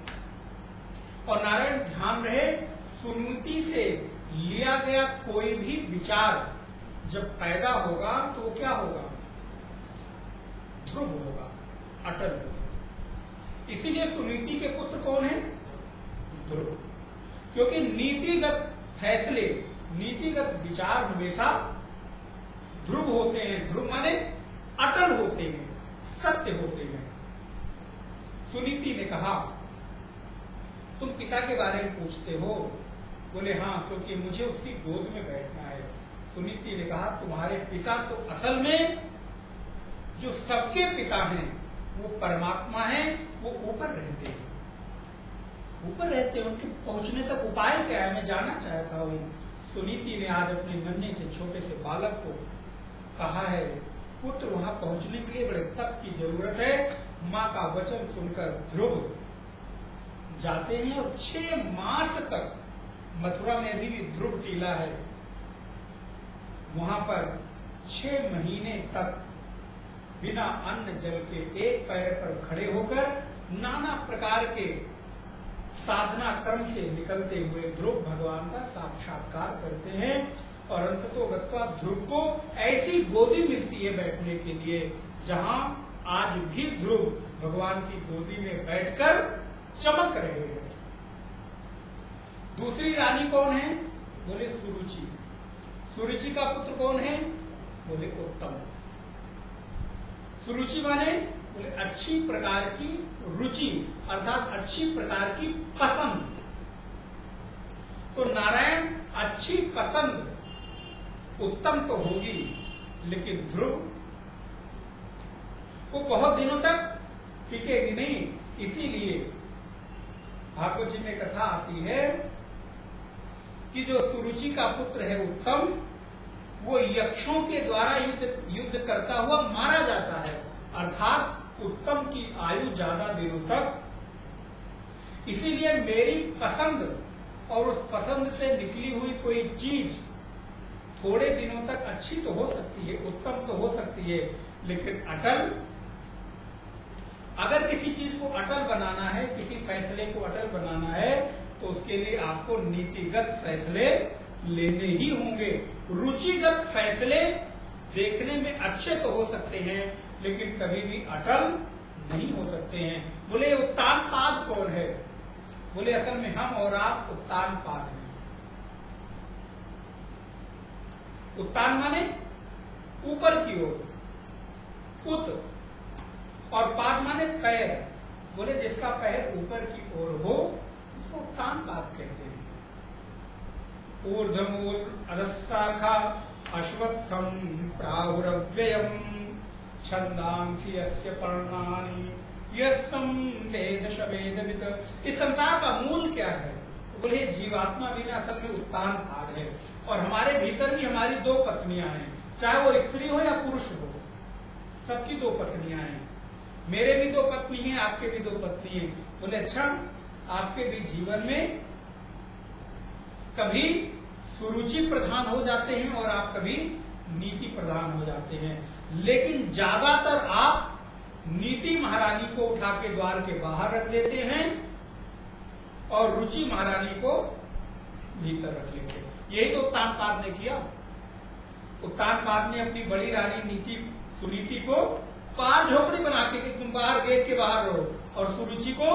और नारायण ध्यान रहे, सुनीति से लिया गया कोई भी विचार जब पैदा होगा तो वो क्या होगा? ध्रुव होगा, अटल होगा। इसीलिए सुनीति के पुत्र कौन है? ध्रुव। क्योंकि नीतिगत फैसले, नीतिगत विचार हमेशा ध्रुव होते हैं। ध्रुव माने अटल होते हैं, सत्य होते हैं। सुनीति ने कहा, तुम पिता के बारे में पूछते हो? बोले हाँ, क्योंकि मुझे उसकी गोद में बैठना है। सुनीति ने कहा, तुम्हारे पिता तो असल में जो सबके पिता हैं वो परमात्मा हैं, वो ऊपर रहते हैं, ऊपर रहते हैं। उनके पहुंचने तक उपाय क्या है, मैं जानना चाहता हूँ। सुनीति ने आज अपने नन्हे से छोटे से बालक को कहा है पुत्र वहां पहुंचने के लिए बड़े तप की जरूरत है। माँ का वचन सुनकर ध्रुव जाते हैं और 6 मास तक, मथुरा में अभी भी ध्रुव टीला है, वहां पर 6 महीने तक बिना अन्न जल के एक पैर पर खड़े होकर नाना प्रकार के साधना कर्म से निकलते हुए ध्रुव भगवान का साक्षात्कार करते हैं। और अंततोगत्वा ध्रुव को ऐसी गोदी मिलती है बैठने के लिए जहां आज भी ध्रुव भगवान की गोदी में बैठकर चमक रहे हैं। दूसरी रानी कौन है? बोले सुरुचि। सुरुचि का पुत्र कौन है? बोले उत्तम। सुरुचि माने बोले अच्छी प्रकार की रुचि, अर्थात अच्छी प्रकार की पसंद। तो नारायण अच्छी पसंद उत्तम तो होगी, लेकिन ध्रुव वो बहुत दिनों तक टिकेगी नहीं। इसीलिए भागवत जी में कथा आती है कि जो सुरुचि का पुत्र है उत्तम, वो यक्षों के द्वारा युद्ध करता हुआ मारा जाता है। अर्थात उत्तम की आयु ज्यादा दिनों तक। इसीलिए मेरी पसंद और उस पसंद से निकली हुई कोई चीज थोड़े दिनों तक अच्छी तो हो सकती है, उत्तम तो हो सकती है, लेकिन अटल, अगर किसी चीज को अटल बनाना है, किसी फैसले को अटल बनाना है, तो उसके लिए आपको नीतिगत फैसले लेने ही होंगे। रुचिगत फैसले देखने में अच्छे तो हो सकते हैं, लेकिन कभी भी अटल नहीं हो सकते हैं। बोले उत्तान पाद कौन है? बोले असल में हम और आप उत्तान पाद हैं। उत्तान माने ऊपर की ओर, उत, और पाद माने पैर। बोले जिसका पैर ऊपर की ओर हो उसको उत्तान पाद कहते हैं। ऊर्ध्वमूल अधस्शाखा अश्वत्थम प्राहुरव्ययम् छंदांसि यस्य पर्णानि यस्तं वेदश वेदवित्। इस संसार का मूल क्या है? तो बोले जीवात्मा भी असल में उत्तान पाद है। और हमारे भीतर भी हमारी 2 पत्नियां हैं, चाहे वो स्त्री हो या पुरुष हो, सबकी 2 पत्नियां हैं। मेरे भी 2 पत्नी हैं, आपके भी 2 पत्नी हैं। बोले अच्छा, आपके भी जीवन में कभी सुरुचि प्रधान हो जाते हैं और आप कभी नीति प्रधान हो जाते हैं, लेकिन ज्यादातर आप नीति महारानी को उठा के द्वार के बाहर रख देते हैं और रुचि महारानी को भीतर रख लेते हैं। यही तो उत्तानपाद ने किया। उत्तानपाद ने अपनी बड़ी रानी नीति सुनीति को पार झोपड़ी बना के कि तुम बाहर गेट के बाहर रहो, और सुरुचि को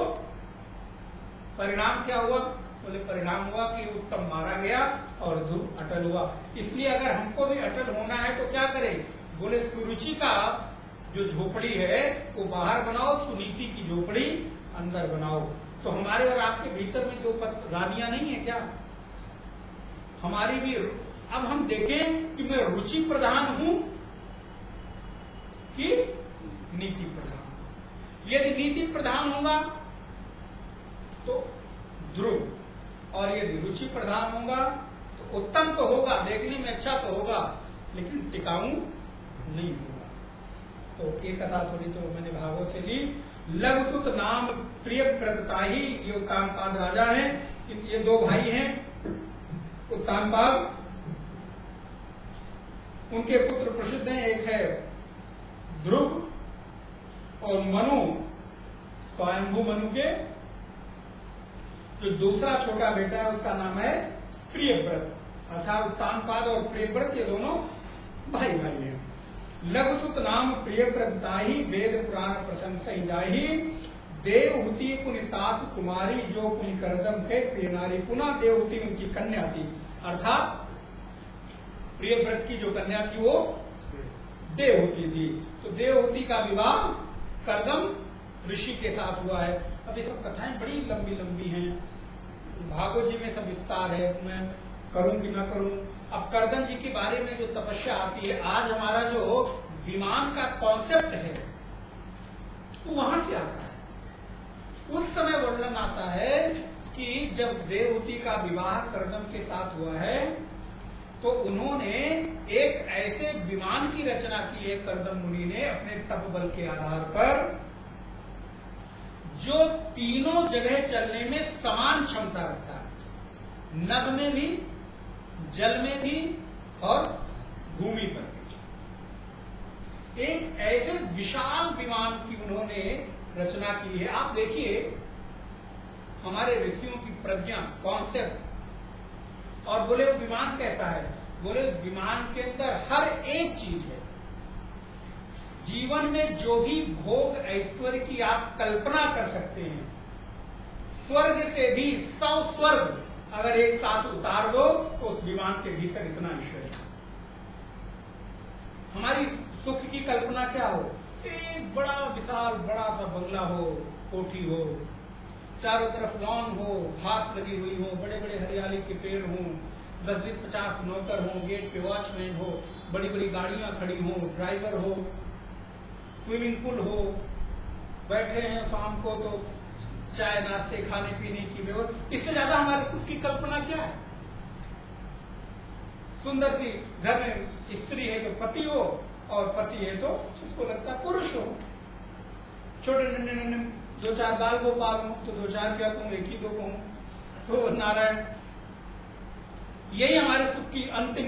परिणाम क्या हुआ? बोले परिणाम हुआ कि उत्तम मारा गया और ध्रुव अटल हुआ। इसलिए अगर हमको भी अटल होना है तो क्या करें? बोले सुरुचि का जो झोपड़ी है वो बाहर बनाओ, सुनीति की झोपड़ी अंदर बनाओ। तो हमारे और आपके भीतर में 2 रानियां नहीं है क्या? हमारी भी। अब हम देखें कि मैं रुचि प्रधान हूं कि नीति प्रधान। यदि नीति प्रधान होगा तो ध्रुव, और यदि रुचि प्रधान होगा तो उत्तम तो होगा, देखने में अच्छा तो होगा, लेकिन टिकाऊ नहीं होगा। तो एक कथा थोड़ी तो मैंने भागवत से ली। लघुसुत नाम प्रिय व्रतताही, ये उत्तानपाद राजा हैं। ये 2 भाई हैं उत्तानपाद, उनके पुत्र प्रसिद्ध हैं। एक है ध्रुव और मनु, स्वयंभू मनु के जो दूसरा छोटा बेटा है उसका नाम है प्रियव्रत। अर्थात उत्तानपाद और प्रियव्रत ये दोनों भाई भाई हैं। लघुसुत नाम प्रियव्रताही, वेद पुराण प्रशंसा जाही, देवहूति पुनितास कुमारी, जो पुनि करदम थे प्रिय नारी। पुनः देवहूति उनकी कन्या थी, अर्थात प्रियव्रत की जो कन्या थी वो देवहूति थी। तो देवहूति का विवाह करदम ऋषि के साथ हुआ है। अब ये सब कथाएं बड़ी लंबी लंबी हैं, भागवत जी में सब विस्तार है, मैं करूं कि ना करूं। अब करदम जी के बारे में जो तपस्या आती है, आज हमारा जो विमान का कॉन्सेप्ट है वो वहां से आता है। उस समय वर्णन आता है कि जब देवहूति का विवाह करदम के साथ हुआ है तो उन्होंने एक ऐसे विमान की रचना की है कर्दम मुनि ने अपने तप बल के आधार पर, जो तीनों जगह चलने में समान क्षमता रखता है, नभ में भी, जल में भी और भूमि पर भी। एक ऐसे विशाल विमान की उन्होंने रचना की है। आप देखिए हमारे ऋषियों की प्रज्ञा, कॉन्सेप्ट, और बोले वो विमान कैसा है, बोले उस विमान के अंदर हर एक चीज है। जीवन में जो भी भोग ऐश्वर्य की आप कल्पना कर सकते हैं, स्वर्ग से भी 100 स्वर्ग अगर एक साथ उतार दो तो उस विमान के भीतर इतना ऐश्वर्य। हमारी सुख की कल्पना क्या हो, एक बड़ा विशाल बड़ा सा बंगला हो, कोठी हो, चारों तरफ लॉन हो, घास लगी हुई हो, बड़े बड़े हरियाली के पेड़ हो, 10-20-50 नौकर हो, गेट पे वॉचमैन हो, बड़ी बड़ी गाड़ियां खड़ी हो, ड्राइवर हो, स्विमिंग पूल हो, बैठे हैं शाम को तो चाय नाश्ते खाने पीने की व्यवस्था। इससे ज्यादा हमारे सुख की कल्पना क्या है। सुंदर सी घर में स्त्री है तो पति हो, और पति है तो उसको लगता है पुरुष हो। छोटे नन्हे 2-4 बाल को पालूं तो 2-4 क्या कहूं, 1 ही 2 कहूं, तो नारायण। यही हमारे सुख की अंतिम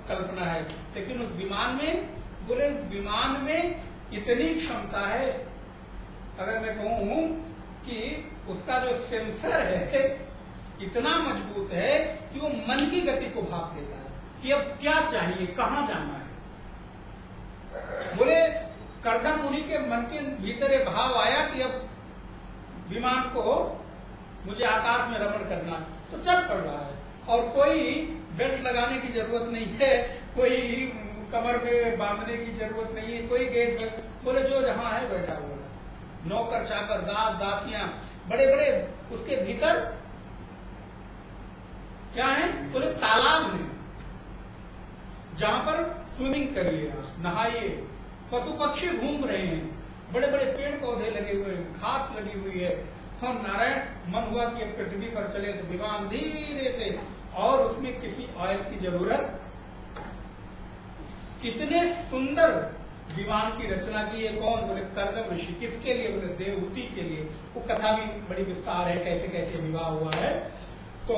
कल्पना है। लेकिन उस विमान में, बोले उस विमान में इतनी क्षमता है, अगर मैं कहूं कि उसका जो सेंसर है इतना मजबूत है कि वो मन की गति को भाप लेता है कि अब क्या चाहिए, कहां जाना है। बोले कर्दम मुनि के मन के भीतर ये भाव आया कि अब विमान को मुझे आकाश में रमण करना, तो चल पड़ रहा है। और कोई बेल्ट लगाने की जरूरत नहीं है, कोई कमर में बांधने की जरूरत नहीं है, कोई गेट पे, बोले जो जहां है बैठा हुआ, नौकर चाकर दास दासियां बड़े बड़े उसके भीतर क्या है, बोले तालाब में जहां पर स्विमिंग करिए, आप नहाइए, पशु पक्षी घूम रहे हैं, बड़े बड़े पेड़ पौधे लगे हुए हैं, घास लगी हुई है। हम नारायण मन हुआ कि पृथ्वी पर चले तो विमान धीरे से, और उसमें किसी ऑयल की जरूरत। इतने सुंदर विमान की रचना की है कौन, बोले कर्दम ऋषि। किसके लिए, बोले देवहूति के लिए। वो कथा भी बड़ी विस्तार है, कैसे कैसे विवाह हुआ है। तो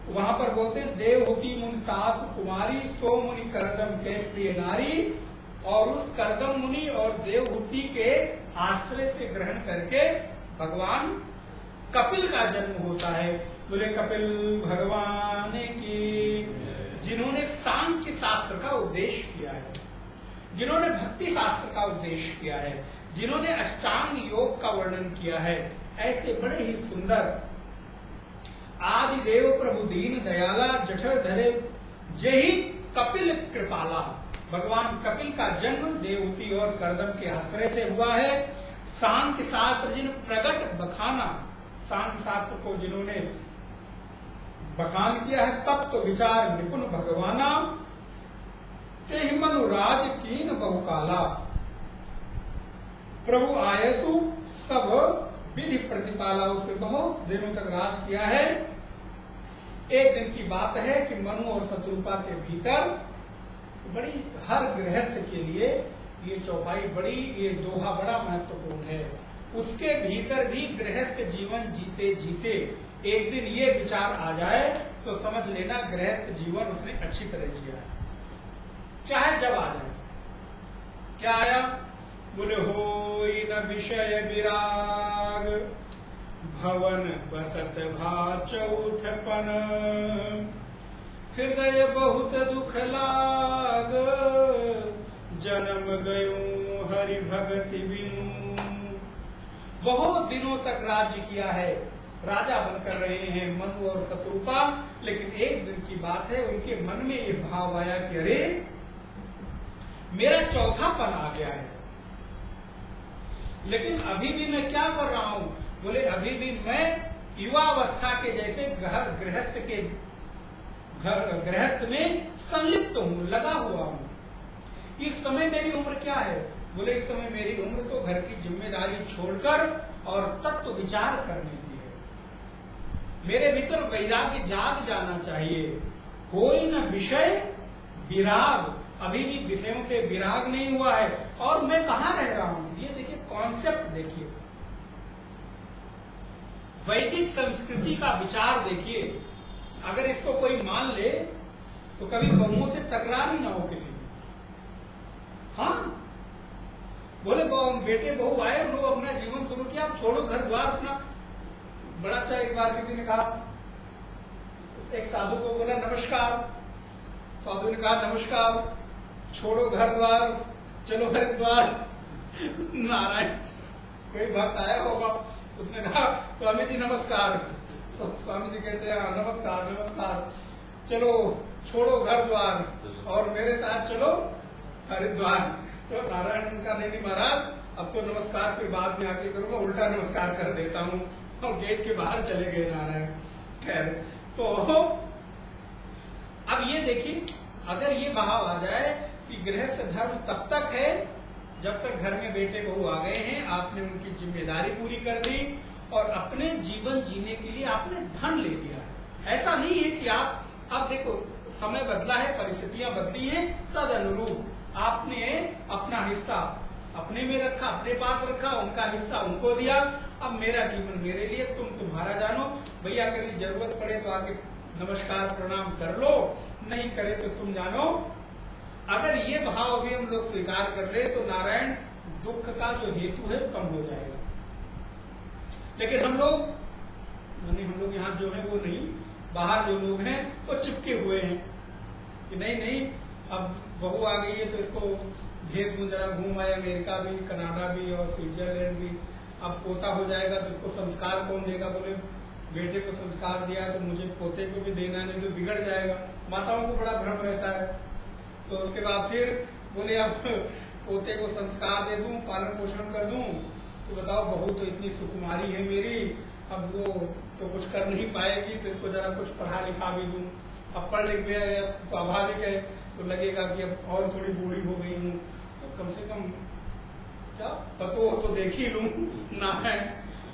वहां पर बोलते हैं देवहूति मुमताज कुमारी सो मुनि कर्दम के प्रिय नारी। और उस कर्दम मुनि और देवहूति के आश्रय से ग्रहण करके भगवान कपिल का जन्म होता है। बोले कपिल भगवान की, जिन्होंने सांख्य शास्त्र का उपदेश किया है, जिन्होंने भक्ति शास्त्र का उपदेश किया है, जिन्होंने अष्टांग योग का वर्णन किया है। ऐसे बड़े ही सुंदर आदि देव प्रभु दीन दयाला जठर धरे जही कपिल कृपाला। भगवान कपिल का जन्म देवहूति और कर्दम के आश्रय से हुआ है। सांख्य शास्त्र जिन प्रगट बखाना, सांख्य शास्त्र को जिन्होंने बखान किया है, तत्व विचार निपुण भगवाना ते मनुराज कीन बहुकाला। प्रभु आयतु सब विधि प्रतिपाला, उसने बहुत दिनों तक राज किया है। एक दिन की बात है कि मनु और शत्रुपा के भीतर बड़ी, हर गृहस्थ के लिए ये चौपाई बड़ी, ये दोहा बड़ा महत्वपूर्ण है। उसके भीतर भी गृहस्थ जीवन जीते जीते एक दिन ये विचार आ जाए तो समझ लेना गृहस्थ जीवन उसने अच्छी तरह जिया है, चाहे जब आ जाए। क्या आया, बोले होई न विषय विराग भवन बसत भा चौथपन। हृदय बहुत दुख लाग जन्म गयो हरि भगति बिनु। बहुत दिनों तक राज्य किया है, राजा बनकर रहे हैं मनु और शत्रुपा। लेकिन एक दिन की बात है, उनके मन में ये भाव आया कि अरे मेरा चौथापन आ गया है, लेकिन अभी भी मैं क्या कर रहा हूं, बोले अभी भी मैं युवावस्था के जैसे गृहस्थ के गृहस्थ में संलिप्त हूं, लगा हुआ हूं। इस समय मेरी उम्र क्या है, बोले इस समय मेरी उम्र तो घर की जिम्मेदारी छोड़कर और तत्व विचार करने की है। मेरे भीतर वैराग्य जाग जाना चाहिए। कोई न विषय विराग, अभी भी विषयों से विराग नहीं हुआ है। और मैं कहाँ रह रहा हूं, ये देखिए कॉन्सेप्ट देखिए, वैदिक संस्कृति का विचार देखिए। अगर इसको कोई मान ले तो कभी बहुओं से तकरार ही ना हो किसी में। हाँ, बोले बेटे बहू आए, लोग अपना जीवन शुरू किया, आप छोड़ो घर द्वार अपना। बड़ा अच्छा एक बार किसी ने कहा, एक साधु को बोला नमस्कार, साधु ने कहा नमस्कार, छोड़ो घर द्वार, चलो हरिद्वार। नारायण, कोई भक्त आया होगा, उसने कहा स्वामी जी नमस्कार, तो स्वामी जी कहते हैं नमस्कार नमस्कार, चलो छोड़ो घर द्वार और मेरे साथ चलो हरिद्वार। तो नारायण उनका नहीं महाराज, अब तो नमस्कार फिर बाद में आके करूंगा, उल्टा नमस्कार कर देता हूँ, और गेट के बाहर चले गए नारायण। खैर, तो अब ये देखिए, अगर ये भाव आ जाए कि गृहस्थ धर्म तब तक है जब तक घर में बेटे बहू आ गए हैं, आपने उनकी जिम्मेदारी पूरी कर दी और अपने जीवन जीने के लिए आपने धन ले दिया है। ऐसा नहीं है कि आप, अब देखो समय बदला है, परिस्थितियां बदली हैं, तद अनुरूप आपने अपना हिस्सा अपने में रखा, अपने पास रखा, उनका हिस्सा उनको दिया। अब मेरा जीवन मेरे लिए, तुम तुम्हारा जानो। भैया कभी जरूरत पड़े तो आके नमस्कार प्रणाम कर लो, नहीं करे तो तुम जानो। अगर ये भाव भी हम लोग स्वीकार कर ले तो नारायण दुख का जो हेतु है कम हो जाएगा। लेकिन हम लोग यहाँ जो है वो नहीं, बाहर जो लोग हैं वो चिपके हुए हैं कि नहीं, अब बहू आ गई है तो इसको भेज दूं, जरा घूम आए, अमेरिका भी, कनाडा भी और स्विट्जरलैंड भी। अब पोता हो जाएगा तो इसको संस्कार कौन देगा, बोले बेटे को संस्कार दिया तो मुझे पोते को भी देना, नहीं तो बिगड़ जाएगा। माताओं को बड़ा भ्रम रहता है। तो उसके बाद फिर बोले अब पोते को संस्कार दे दूं, पालन पोषण कर दूं, तो बताओ बहू तो इतनी सुकुमारी है मेरी, अब वो तो कुछ कर नहीं पाएगी, तो इसको जरा कुछ पढ़ा लिखा भी दूं। अब पढ़ लिख गया, स्वाभाविक है, तो लगेगा कि अब और थोड़ी बूढ़ी हो गई हूँ, तो कम से कम क्या पतो तो देख ही लूं ना है,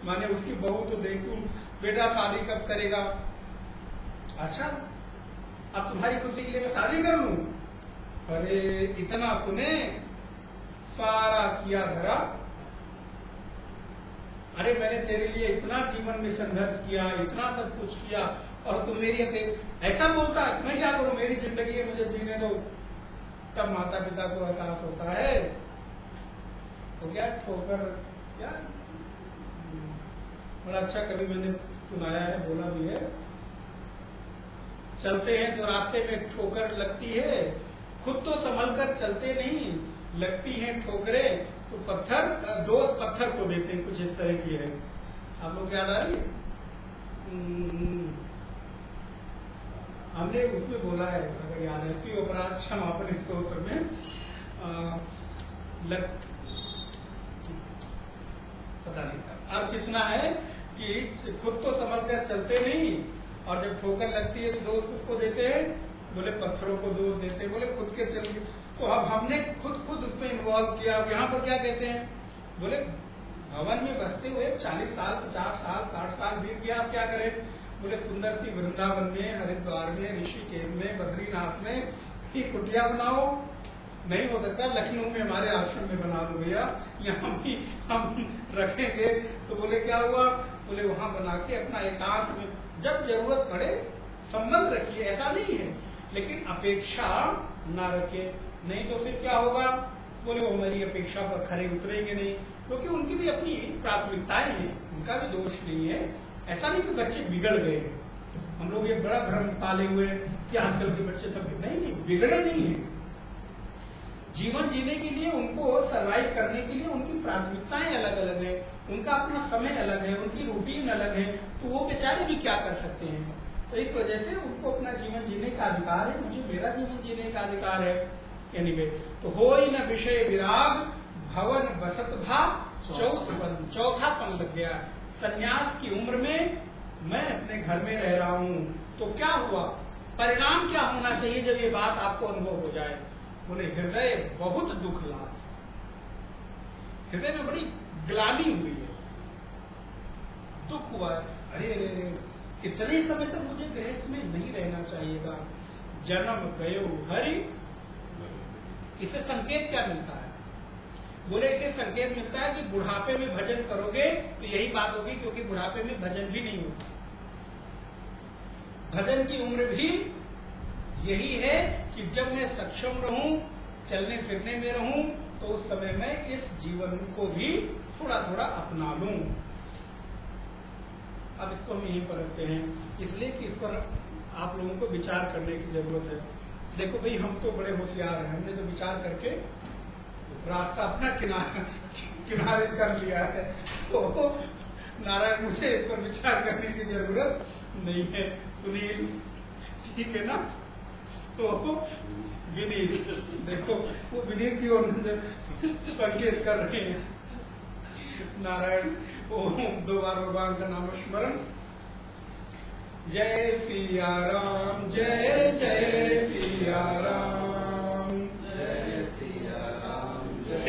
माने उसकी बहू तो देखूं। बेटा शादी कब करेगा? अच्छा, अब तुम्हारी खुशी के लिए मैं शादी कर लूं? अरे इतना सुने, सारा किया धरा। अरे मैंने तेरे लिए इतना जीवन में संघर्ष किया, इतना सब कुछ किया, और तुम मेरी ऐसा बोलता, मैं क्या करूं, मेरी जिंदगी है, मुझे जीने दो। तब माता पिता को एहसास होता है तो क्या ठोकर, क्या बड़ा अच्छा कभी मैंने सुनाया है, बोला भी है, चलते हैं तो रास्ते में ठोकर लगती है, खुद तो संभल कर चलते नहीं, लगती हैं ठोकरें तो पत्थर, दोस्त पत्थर को देते हैं, कुछ इस तरह की है। आप लोग याद आ रही है? हमने उसमें बोला है, अगर याद है, कि अपराध क्षमापन स्तोत्र में पता नहीं, अर्थ इतना है कि खुद तो संभल कर चलते नहीं, और जब ठोकर लगती है तो दोस्त उसको देते हैं, बोले पत्थरों को दोष देते हैं, बोले खुद के चल। तो अब हमने खुद उसमें इन्वॉल्व किया। अब यहाँ पर क्या कहते हैं, बोले भवन में बसते हुए 40 साल 50 साल 60 साल बीत गया, आप क्या करें? बोले सुंदर सी वृंदावन में, हरिद्वार में, ऋषिकेश में, बद्रीनाथ में एक कुटिया बनाओ। नहीं हो सकता, लखनऊ में हमारे आश्रम में बना दो भैया, यहाँ भी हम रखेंगे। तो बोले क्या हुआ? बोले वहां बना के अपना एकांत में जब जरूरत पड़े संबंध रखिए, ऐसा नहीं है, लेकिन अपेक्षा ना रखे, नहीं तो फिर क्या होगा? बोले वो हमारी अपेक्षा पर खरे उतरेंगे नहीं, क्योंकि उनकी भी अपनी प्राथमिकताएं हैं, उनका भी दोष नहीं है। ऐसा नहीं कि बच्चे बिगड़ गए, हम लोग ये बड़ा भ्रम पाले हुए कि आजकल के बच्चे सब नहीं, बिगड़े नहीं है। जीवन जीने के लिए, उनको सरवाइव करने के लिए उनकी प्राथमिकताएं अलग अलग है, उनका अपना समय अलग है, उनकी रूटीन अलग है, तो वो बेचारे भी क्या कर सकते हैं। तो इस वजह से उनको अपना जीवन जीने का अधिकार है, मुझे मेरा जीवन जीने का अधिकार है। एनीवे, तो होई न विषय विराग, भवन बसत भा चौथापन लग गया। सन्यास की उम्र में मैं अपने घर में रह रहा हूँ, तो क्या हुआ? परिणाम क्या होना चाहिए जब ये बात आपको अनुभव हो जाए? बोले हृदय बहुत दुख लाभ, हृदय में बड़ी ग्लानि हुई है, दुख हुआ। अरे इतने समय तक मुझे गृहस्थ में नहीं रहना चाहिए था, जन्म गयो हरि। इसे संकेत क्या मिलता है? बोले इसे संकेत मिलता है कि बुढ़ापे में भजन करोगे तो यही बात होगी, क्योंकि बुढ़ापे में भजन भी नहीं होता। भजन की उम्र भी यही है कि जब मैं सक्षम रहूं, चलने फिरने में रहूं, तो उस समय मैं इस जीवन को भी थोड़ा थोड़ा अपना लूं। अब इसको हम यहीं पर रखते हैं, इसलिए कि इस पर आप लोगों को विचार करने की जरूरत है। देखो भाई, हम तो बड़े होशियार हैं, हमने तो विचार करके रास्ता अपना किनारे कर लिया है, तो नारायण मुझे इस पर विचार करने की जरूरत नहीं है। सुनील ठीक है ना? तो विनीत, देखो वो विनीत की ओर नजर संकेत कर रहे हैं। नारायण, ओम 2 बार भगवान का नाम स्मरण। जय सिया राम, जय जय सिया राम, जय सिया राम, जय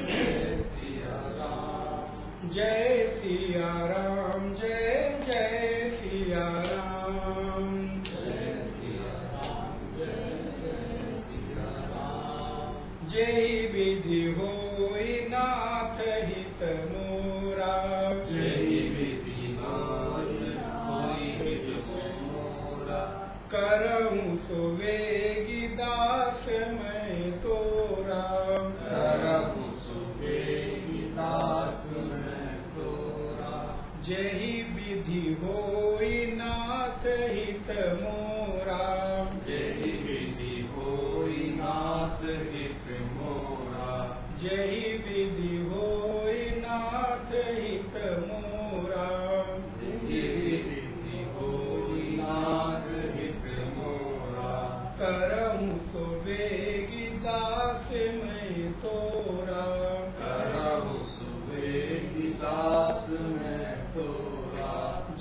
जय सिया राम, जय सिया राम, जय जय सिया राम, जय सिया राम, जय जय सिया राम। जय विधि होई नाथ हित मोरा, जय विधि करहूं सुवेगी दास मैं तोरा, करहूं सुवेगी दास मैं तोरा। जही विधि होई नाथ हित मोरा, जही विधि होई नाथ हित मोरा, जही विधि होई नाथ हित मोरा, जही विधि होई नाथ करहूं सुवेगी दास मैं तोरा, करहूं सुवेगी दास मैं तोरा।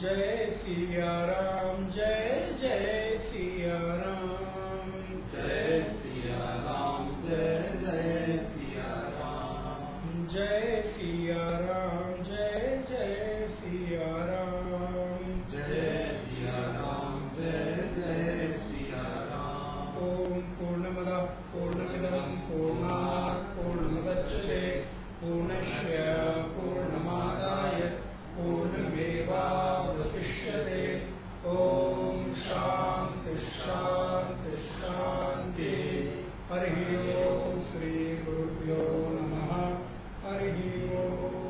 जय सिया राम, जय जय सिया राम, जय सिया राम, जय जय सिया राम, जय सिया राम, जय जय सिया राम, जय सिया राम, जय जय सिया राम। ओम पूर्णमदः पूर्णमिदं पूर्णात् पूर्णमुदच्यते पूर्णस्य पूर्णमादाय पूर्णमेवावशिष्यते। ओम शांति शांति शांति। हरि ओम। श्री गुरुभ्यो नमः। हरि ओम।